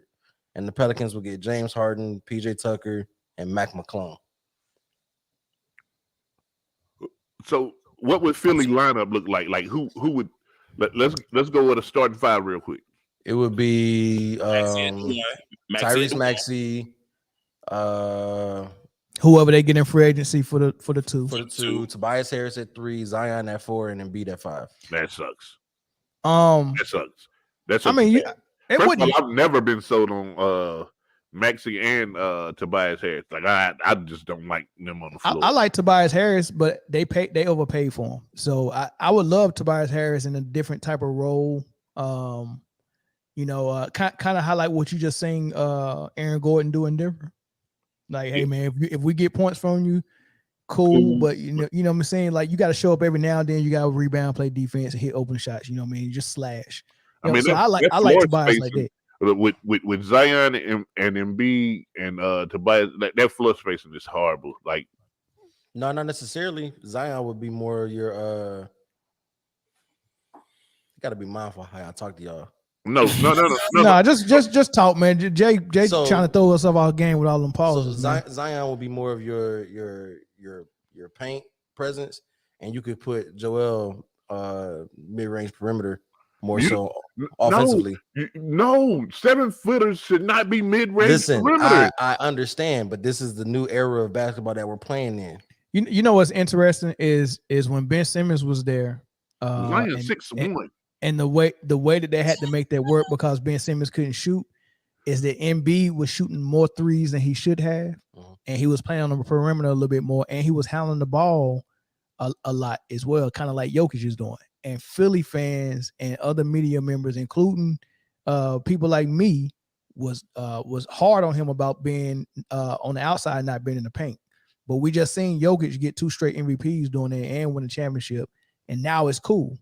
and the Pelicans would get James Harden, PJ Tucker, and Mac McClung. So what would Philly lineup look like? Like who would let's go with a starting five real quick. It would be Tyrese Maxey, whoever they get in free agency for the two. For the two, Tobias Harris at 3, Zion at 4, and Embiid at 5. That sucks. That sucks. That's I mean, I've never been sold on Maxey and Tobias Harris. Like I just don't like them on the floor. I like Tobias Harris, but they overpaid for him. So I would love Tobias Harris in a different type of role. Kind of highlight what you just saying Aaron Gordon do in Denver. Like, hey man, if we get points from you, cool. But you know what I'm saying? Like you got to show up every now and then. You got to rebound, play defense, and hit open shots. You know what I mean? Just slash. So I like Tobias like that. With Zion and Embiid and Tobias, that floor spacing is horrible. Like, no, not necessarily. Zion would be more your. You got to be mindful how I talk to y'all. No. Just talk, man. Jay trying to throw us off our game with all them pauses. So Zion will be more of your paint presence, and you could put Joel mid-range perimeter more so offensively. No, 7-footers should not be mid-range. Listen, perimeter. I understand, but this is the new era of basketball that we're playing in. You know what's interesting is when Ben Simmons was there. Zion 6'1". And the way that they had to make that work because Ben Simmons couldn't shoot is that Embiid was shooting more threes than he should have, and he was playing on the perimeter a little bit more, and he was handling the ball a lot as well, kind of like Jokic is doing. And Philly fans and other media members, including people like me, was hard on him about being on the outside, not being in the paint. But we just seen Jokic get 2 straight MVPs doing it and win a championship, and now it's cool.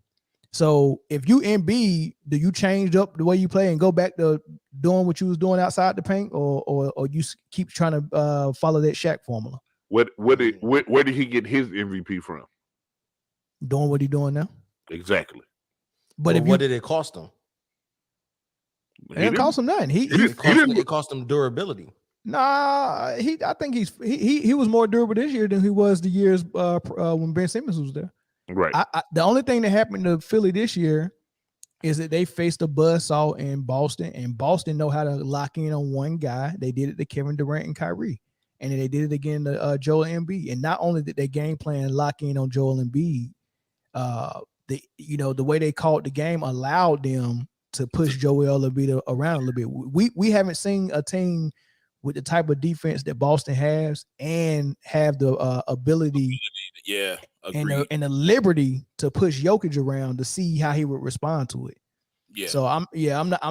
So if you Embiid, do you change up the way you play and go back to doing what you was doing outside the paint, or you keep trying to follow that Shaq formula? Where did he get his MVP from? Doing what he doing now. Exactly. But what did it cost him? It didn't cost him nothing. It cost him durability. Nah, I think he was more durable this year than he was the years when Ben Simmons was there. Right. The only thing that happened to Philly this year is that they faced a buzzsaw in Boston, and Boston know how to lock in on one guy. They did it to Kevin Durant and Kyrie, and then they did it again to Joel Embiid. And not only did they game plan lock in on Joel Embiid, the way they called the game allowed them to push Joel Embiid around a little bit. We haven't seen a team with the type of defense that Boston has and have the ability, and the liberty to push Jokic around to see how he would respond to it. Yeah. So I'm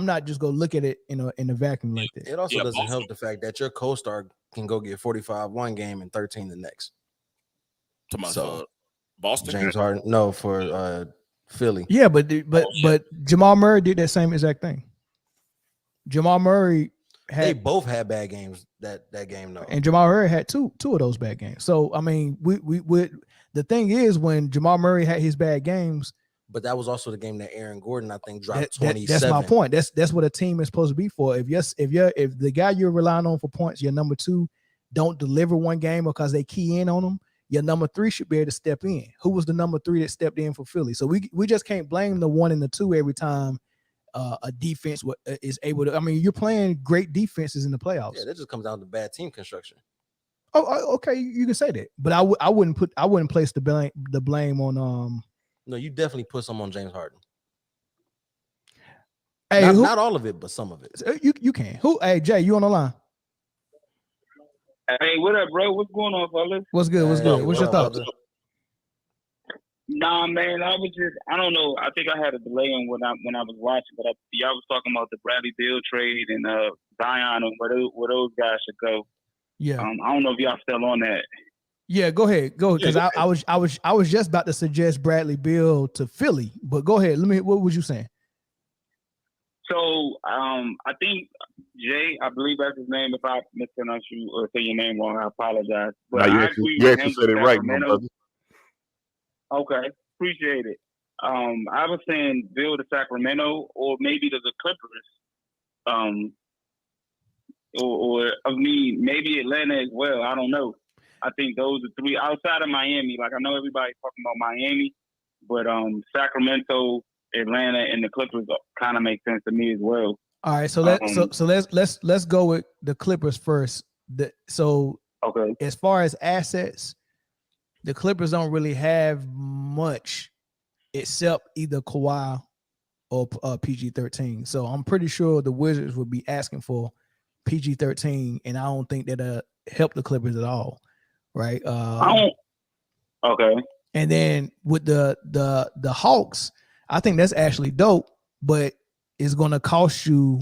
not just gonna look at it in a vacuum like that. It also doesn't help the fact that your co-star can go get 45 one game and 13 the next. So Boston, James Harden, no, for Philly. Yeah, but Jamal Murray did that same exact thing. Jamal Murray they both had bad games that game though, and Jamal Murray had two of those bad games. So I mean, we the thing is, when Jamal Murray had his bad games, but that was also the game that Aaron Gordon, I think, dropped 27. That's my point. That's what a team is supposed to be for. If the guy you're relying on for points, your number 2, don't deliver one game because they key in on them, your number 3 should be able to step in. Who was the number 3 that stepped in for Philly? So we just can't blame the 1 and the 2 every time a defense is able to. I mean, you're playing great defenses in the playoffs. Yeah, that just comes down to bad team construction. Oh, okay, you can say that, but I wouldn't place the blame on. No, you definitely put some on James Harden. Hey, not all of it, but some of it. You can. Who? Hey, Jay, you on the line? Hey, what up, bro? What's going on, fellas? What's good? What's good? What's your thoughts? Nah, man, I don't know. I think I had a delay on when I was watching, but y'all was talking about the Bradley Beal trade and Zion and where those guys should go. Yeah. I don't know if y'all still on that. Yeah, go ahead, because I was just about to suggest Bradley Beal to Philly, but go ahead. What was you saying? So I think Jay, I believe that's his name. If I mispronounce you or say your name wrong, I apologize. But no, you actually said it right, my brother. Okay, appreciate it. I was saying Bill to Sacramento or maybe to the Clippers. Or I mean maybe Atlanta as well. I don't know. I think those are 3 outside of Miami. Like I know everybody's talking about Miami, but Sacramento, Atlanta, and the Clippers kind of make sense to me as well. All right, so let's go with the Clippers first. Okay. As far as assets, the Clippers don't really have much except either Kawhi or PG-13. So I'm pretty sure the Wizards would be asking for PG-13, and I don't think that'll help the Clippers at all, right? Okay. And then with the Hawks, I think that's actually dope, but it's going to cost you,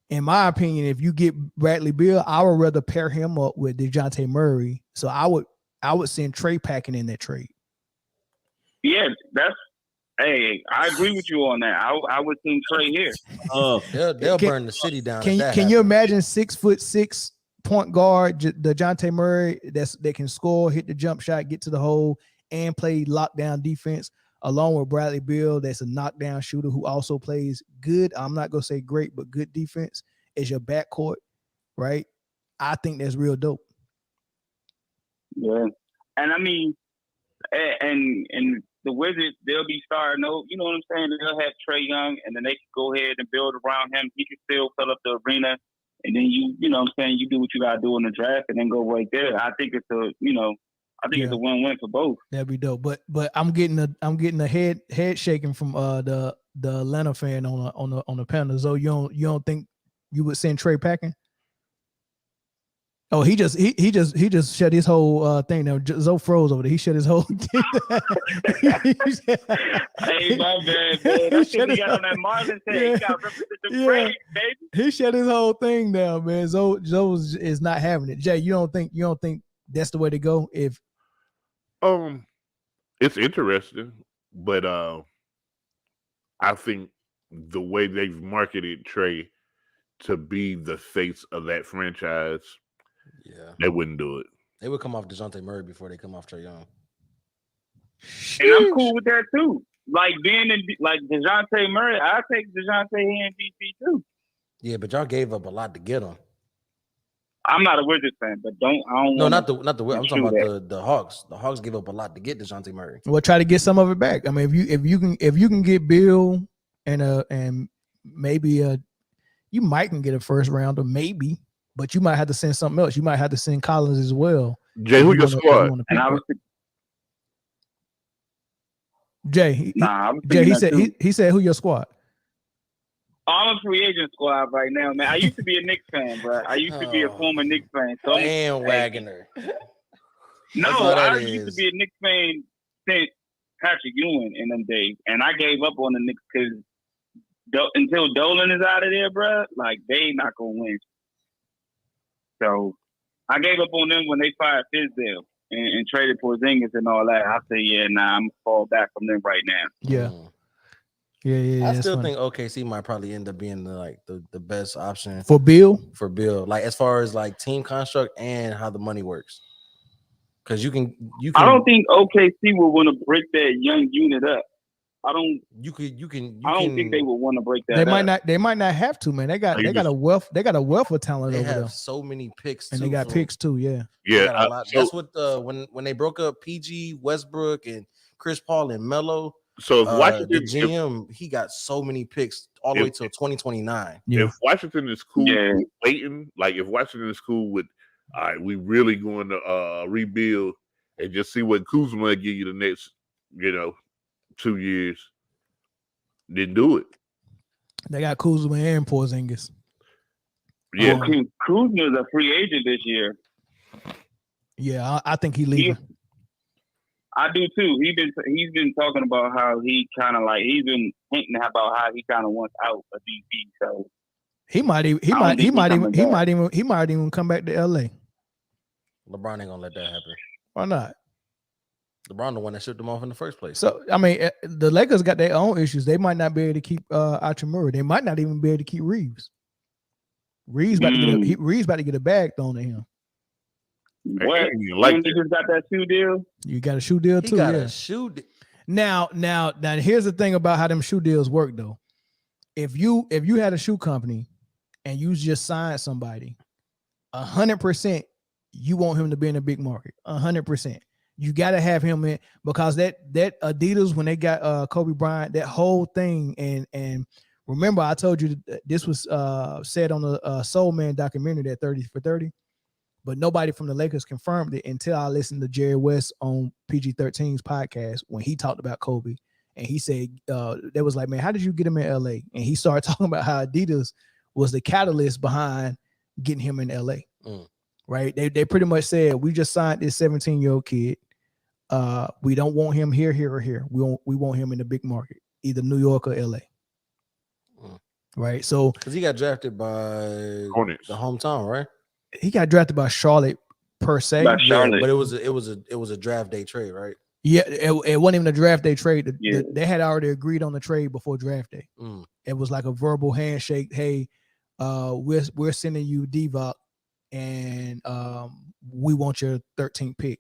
in my opinion, if you get Bradley Beal, I would rather pair him up with DeJounte Murray. So I would send Trey packing in that trade. Yeah, hey, I agree with you on that. I would send Trey here. They'll burn the city down. Can you imagine 6'6" point guard DeJounte Murray that can score, hit the jump shot, get to the hole, and play lockdown defense, along with Bradley Beal, that's a knockdown shooter who also plays good. I'm not gonna say great, but good defense as your backcourt, right? I think that's real dope. Yeah, and I mean, and the Wizards, they'll be starting. You know what I'm saying? They'll have Trae Young, and then they can go ahead and build around him. He can still fill up the arena, and then you know what I'm saying? You do what you gotta do in the draft, and then go right there. I think it's it's a win-win for both. That'd be dope. But I'm getting a head shaking from the Atlanta fan on the panel. So you don't think you would send Trey packing? Oh, he just shut his whole thing down. Zoe froze over there. He shut his whole thing down. Hey, my bad, man. That's because he got on that Marlins head. He got represented the Braves, baby. He shut his whole thing down, man. Zoe is not having it. Jay, you don't think that's the way to go? If it's interesting, but I think the way they've marketed Trey to be the face of that franchise, they wouldn't do it. They would come off DeJounte Murray before they come off Trae Young. And I'm cool with that too. Like being in like DeJounte Murray, I take DeJounte here in DC too. Yeah, but y'all gave up a lot to get him. I'm not a Wizards fan, but I don't. No, not the. I'm talking about the Hawks. The Hawks gave up a lot to get DeJounte Murray. We'll try to get some of it back. I mean, if you can get Bill and maybe you might can get a first rounder, maybe, but you might have to send something else. You might have to send Collins as well. Jay, who your squad? And I was Jay. He said who your squad? I'm a free agent squad right now, man. I used to be a Knicks fan, bro. I used to be a former Knicks fan. So Wagoner. No, I used to be a Knicks fan since Patrick Ewing in them days, and I gave up on the Knicks because until Dolan is out of there, bro, like they not gonna win. So I gave up on them when they fired Fizdale and traded Porzingis and all that. I say, yeah, nah, I'm gonna fall back from them right now. Yeah. Yeah. I still think OKC might probably end up being the best option for Bill. Like as far as like team construct and how the money works. Because you can. I don't think OKC will want to break that young unit up. I don't. I don't think they will want to break that. They might not have to, man. They got a wealth. They got a wealth of talent over there. They have so many picks, and they got picks too. Yeah. That's what when they broke up PG, Westbrook, and Chris Paul and Melo. So if Washington, the GM, he got so many picks all the way till 2029. Yeah. If Washington is cool waiting, like if Washington is cool with, all right, we really going to rebuild and just see what Kuzma give you the next, 2 years, then do it. They got Kuzma and Porzingis. Yeah, Kuzma is a free agent this year. Yeah, I think he's leaving. I do too. He's been talking about how he kind of like he's been hinting about how he kind of wants out of DC. So he might even come back to LA. LeBron ain't gonna let that happen. Why not? LeBron the one that shipped him off in the first place. So I mean, the Lakers got their own issues. They might not be able to keep Hachimura. They might not even be able to keep Reeves. Reeves about to get a bag thrown at him. What? You just got that shoe deal? You got a shoe deal too. A shoe deal. Now, here's the thing about how them shoe deals work, though. If you had a shoe company and you just signed somebody, 100%, you want him to be in a big market. 100%. You got to have him in because that Adidas when they got Kobe Bryant, that whole thing, and remember I told you that this was said on the Soul Man documentary, that 30 for 30. But nobody from the Lakers confirmed it until I listened to Jerry West on PG-13's podcast when he talked about Kobe. And he said, they was like, man, how did you get him in LA? And he started talking about how Adidas was the catalyst behind getting him in LA. Right? They pretty much said, we just signed this 17-year-old kid. We don't want him here, or here. We want him in the big market, either New York or LA. Right? So because he got drafted by Hornets, the hometown, right? He got drafted by Charlotte per se. But it was a draft day trade, right? Yeah, it wasn't even a draft day trade. They had already agreed on the trade before draft day. It was like a verbal handshake. Hey, we're sending you Divock, and we want your 13th pick.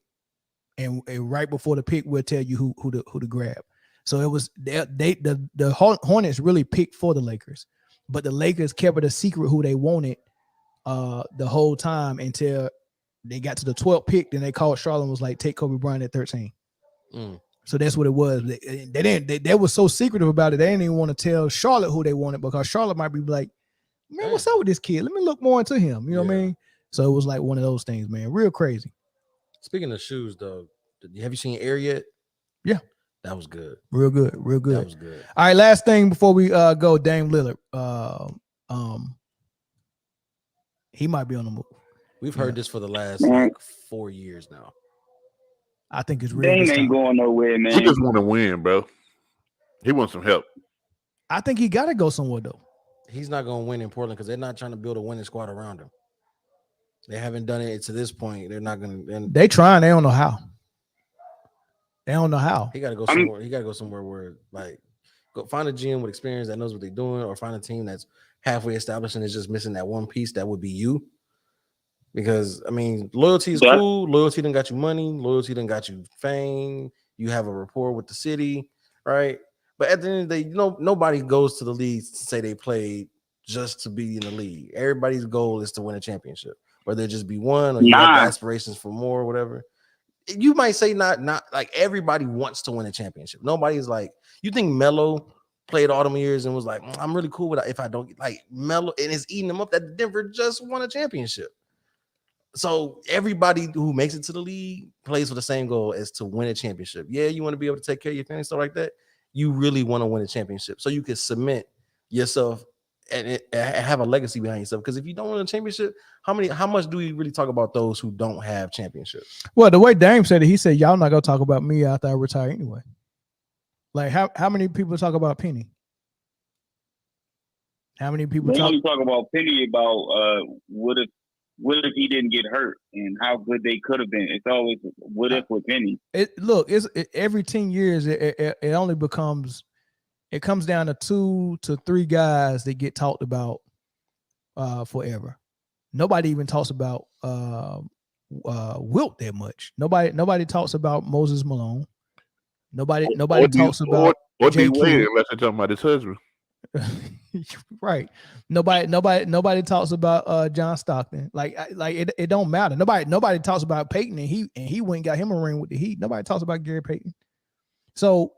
And right before the pick, we'll tell you who to grab. So it was the Hornets really picked for the Lakers, but the Lakers kept it a secret who they wanted the whole time until they got to the 12th pick. Then they called Charlotte and was like, take Kobe Bryant at 13. So that's what it was. They were so secretive about it. They didn't even want to tell Charlotte who they wanted because Charlotte might be like, man, what's up with this kid? Let me look more into him. You know what I mean? So it was like one of those things, man. Real crazy. Speaking of shoes, though, have you seen Air yet? Yeah. That was good. Real good. That was good. All right, last thing before we go, Dame Lillard. He might be on the move. We've heard this for the last like 4 years now. I think it's real. Dame This ain't time. going nowhere, man. He just want to win, bro. He wants some help. I think he got to go somewhere though. He's not going to win in Portland because they're not trying to build a winning squad around him. They haven't done it to this point. They're not going to. They trying. They don't know how. They don't know how. He got to go somewhere. He got to go somewhere where like go find a GM with experience that knows what they're doing, or find a team that's halfway established and is just missing that one piece. That would be you. Because I mean, loyalty is cool. Loyalty done got you money. Loyalty done got you fame. You have a rapport with the city, right? But at the end of the day, nobody goes to the league to say they played just to be in the league. Everybody's goal is to win a championship, whether it just be one or you have aspirations for more or whatever. You might say not like everybody wants to win a championship. Nobody's like, you think Melo played all them years and was like, I'm really cool with it if I don't like Melo, and it's eating them up that Denver just won a championship. So everybody who makes it to the league plays for the same goal as to win a championship. Yeah, you want to be able to take care of your family, stuff like that. You really want to win a championship so you can cement yourself and have a legacy behind yourself. Because if you don't win a championship, how much do we really talk about those who don't have championships? Well, the way Dame said it, he said, y'all not gonna talk about me after I retire anyway. Like how many people talk about Penny? How many people only talk about Penny about what if he didn't get hurt and how good they could have been. It's always what if with Penny. Every 10 years it only becomes, it comes down to 2 to 3 guys that get talked about forever. Nobody even talks about Wilt that much. Nobody talks about Moses Malone. Nobody talks about D-Wade unless they're talking about his husband. Right. Nobody talks about John Stockton. Like it don't matter. Nobody talks about Peyton and he went and got him a ring with the Heat. Nobody talks about Gary Payton. So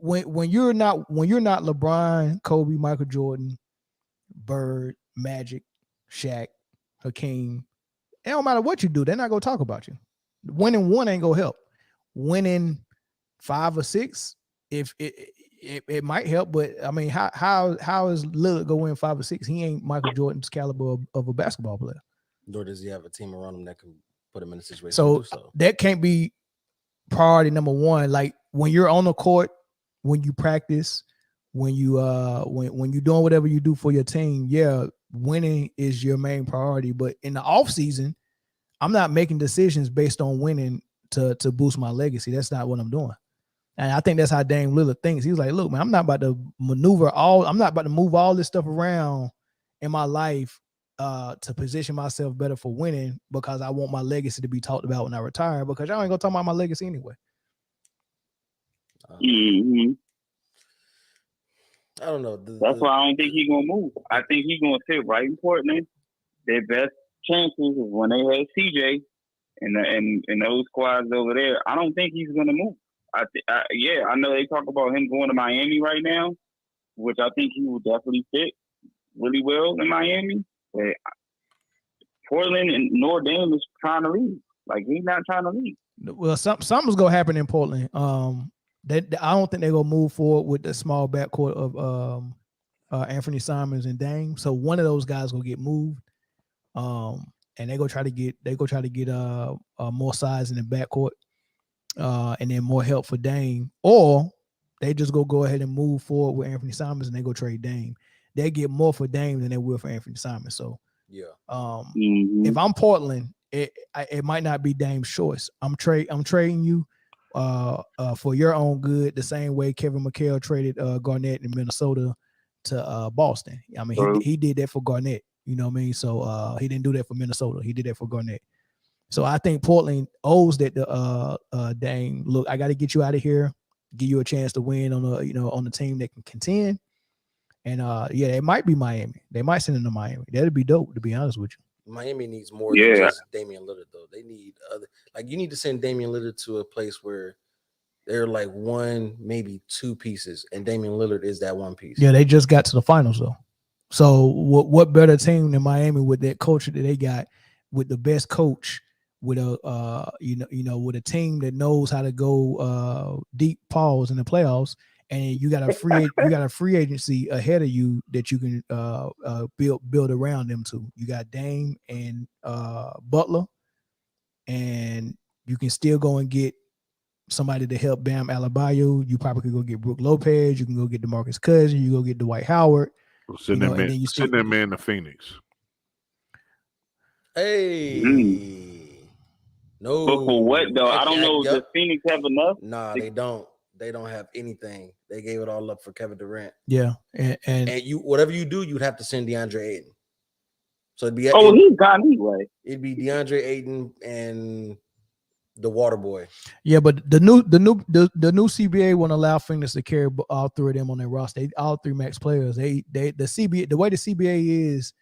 when you're not LeBron, Kobe, Michael Jordan, Bird, Magic, Shaq, Hakeem, it don't matter what you do, they're not gonna talk about you. Winning one ain't gonna help. Winning 5 or 6, if it might help, but I mean, how is Lillard go win 5 or 6? He ain't Michael Jordan's caliber of a basketball player. Nor does he have a team around him that can put him in a situation so to do so. That can't be priority number one. Like when you're on the court, when you practice, when you when you're doing whatever you do for your team, yeah, winning is your main priority. But in the off season, I'm not making decisions based on winning to boost my legacy. That's not what I'm doing. And I think that's how Dame Lillard thinks. He's like, look, man, I'm not about to move all this stuff around in my life to position myself better for winning because I want my legacy to be talked about when I retire, because y'all ain't gonna talk about my legacy anyway. I don't know. That's why I don't think he's gonna move. I think he's gonna sit right in Portland. Their best chances is when they had CJ and those squads over there. I don't think he's gonna move. I know they talk about him going to Miami right now, which I think he will definitely fit really well in Miami. But Portland and Dame is trying to leave. Like, he's not trying to leave. Well, something's gonna happen in Portland. I don't think they're gonna move forward with the small backcourt of Anthony Simons and Dame. So one of those guys will get moved. And they go try to get more size in the backcourt. And then more help for Dame, or they just go ahead and move forward with Anthony Simons and they go trade Dame. They get more for Dame than they will for Anthony Simons. So yeah, if I'm Portland, it might not be Dame's choice. I'm trading you for your own good, the same way Kevin McHale traded Garnett in Minnesota to Boston. I mean, he did that for Garnett. You know what I mean? So he didn't do that for Minnesota. He did that for Garnett. So I think Portland owes that to Dame. Look, I got to get you out of here, give you a chance to win on the team that can contend. And yeah, it might be Miami. They might send him to Miami. That'd be dope, to be honest with you. Miami needs more than just Damian Lillard, though. They need other, like, you need to send Damian Lillard to a place where they're like 1, maybe 2 pieces, and Damian Lillard is that one piece. Yeah, they just got to the finals though. So what better team than Miami with that culture that they got, with the best coach, with a with a team that knows how to go deep pause in the playoffs, and you got a free agency ahead of you that you can build around them too. You got Dame and Butler, and you can still go and get somebody to help Bam Adebayo. You probably could go get Brook Lopez. You can go get DeMarcus Cousins. You go get Dwight Howard. Send that man to Phoenix. Hey. No. But for what though? I don't know. Does Phoenix have enough? Nah, they don't. They don't have anything. They gave it all up for Kevin Durant. Yeah, and you whatever you do, you'd have to send DeAndre Ayton. So it'd be he's gone anyway. It'd be DeAndre Ayton and the Water Boy. Yeah, but the new CBA won't allow Phoenix to carry all three of them on their roster. All three max players. The way the CBA is,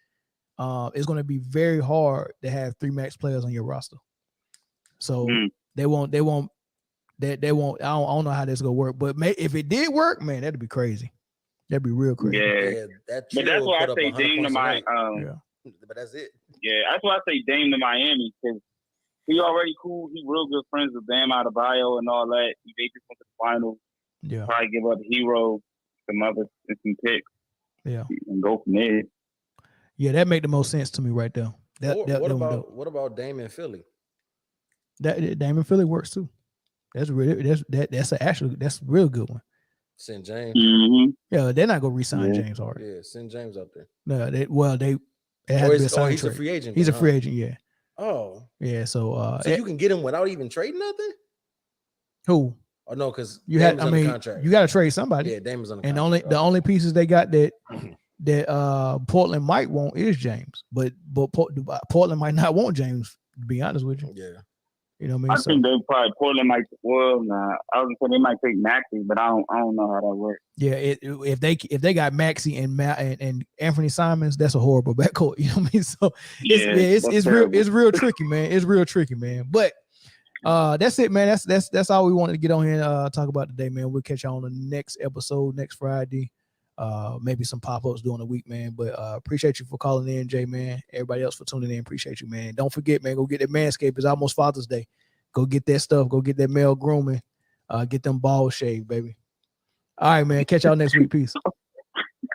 it's going to be very hard to have three max players on your roster. So they won't. I don't know how this is gonna work, but if it did work, man, that'd be crazy. That'd be real crazy. Yeah, but that's why I say Dame to my. But that's it. Yeah, that's why I say Dame to Miami because he already cool. He real good friends with Bam Adebayo and all that. They just went to the finals. Yeah, probably give up Hero, some picks. Yeah, and go from there. Yeah, that make the most sense to me right there. What about Dame in Philly? That Dame in Philly works too. That's a real good one. Send James. Mm-hmm. Yeah, they're not gonna re-sign James Harden. Yeah, send James up there. No, it has to be a sign he's trade. a free agent. He's a free agent. Yeah. Oh. Yeah. So you can get him without even trading nothing. Who? Oh no, because you had. I mean, you got to trade somebody. Yeah, Dame is on the and contract. the only pieces they got that Portland might want is James, but Portland might not want James. To be honest with you. Yeah. You know what I mean? I think they probably Portland might. Well, nah, I was gonna say they might take Maxey, but I don't know how that works. Yeah, if they got Maxey and Anthony Simons, that's a horrible backcourt. You know what I mean? So it's real tricky, man. It's real tricky, man. But that's it, man. That's all we wanted to get on here and talk about today, man. We'll catch y'all on the next episode next Friday. Maybe some pop-ups during the week, man. But appreciate you for calling in, Jay, man. Everybody else for tuning in, appreciate you, man. Don't forget, man, go get that Manscaped. It's almost Father's Day. Go get that stuff. Go get that male grooming. Get them balls shaved, baby. All right, man. Catch y'all next week. Peace.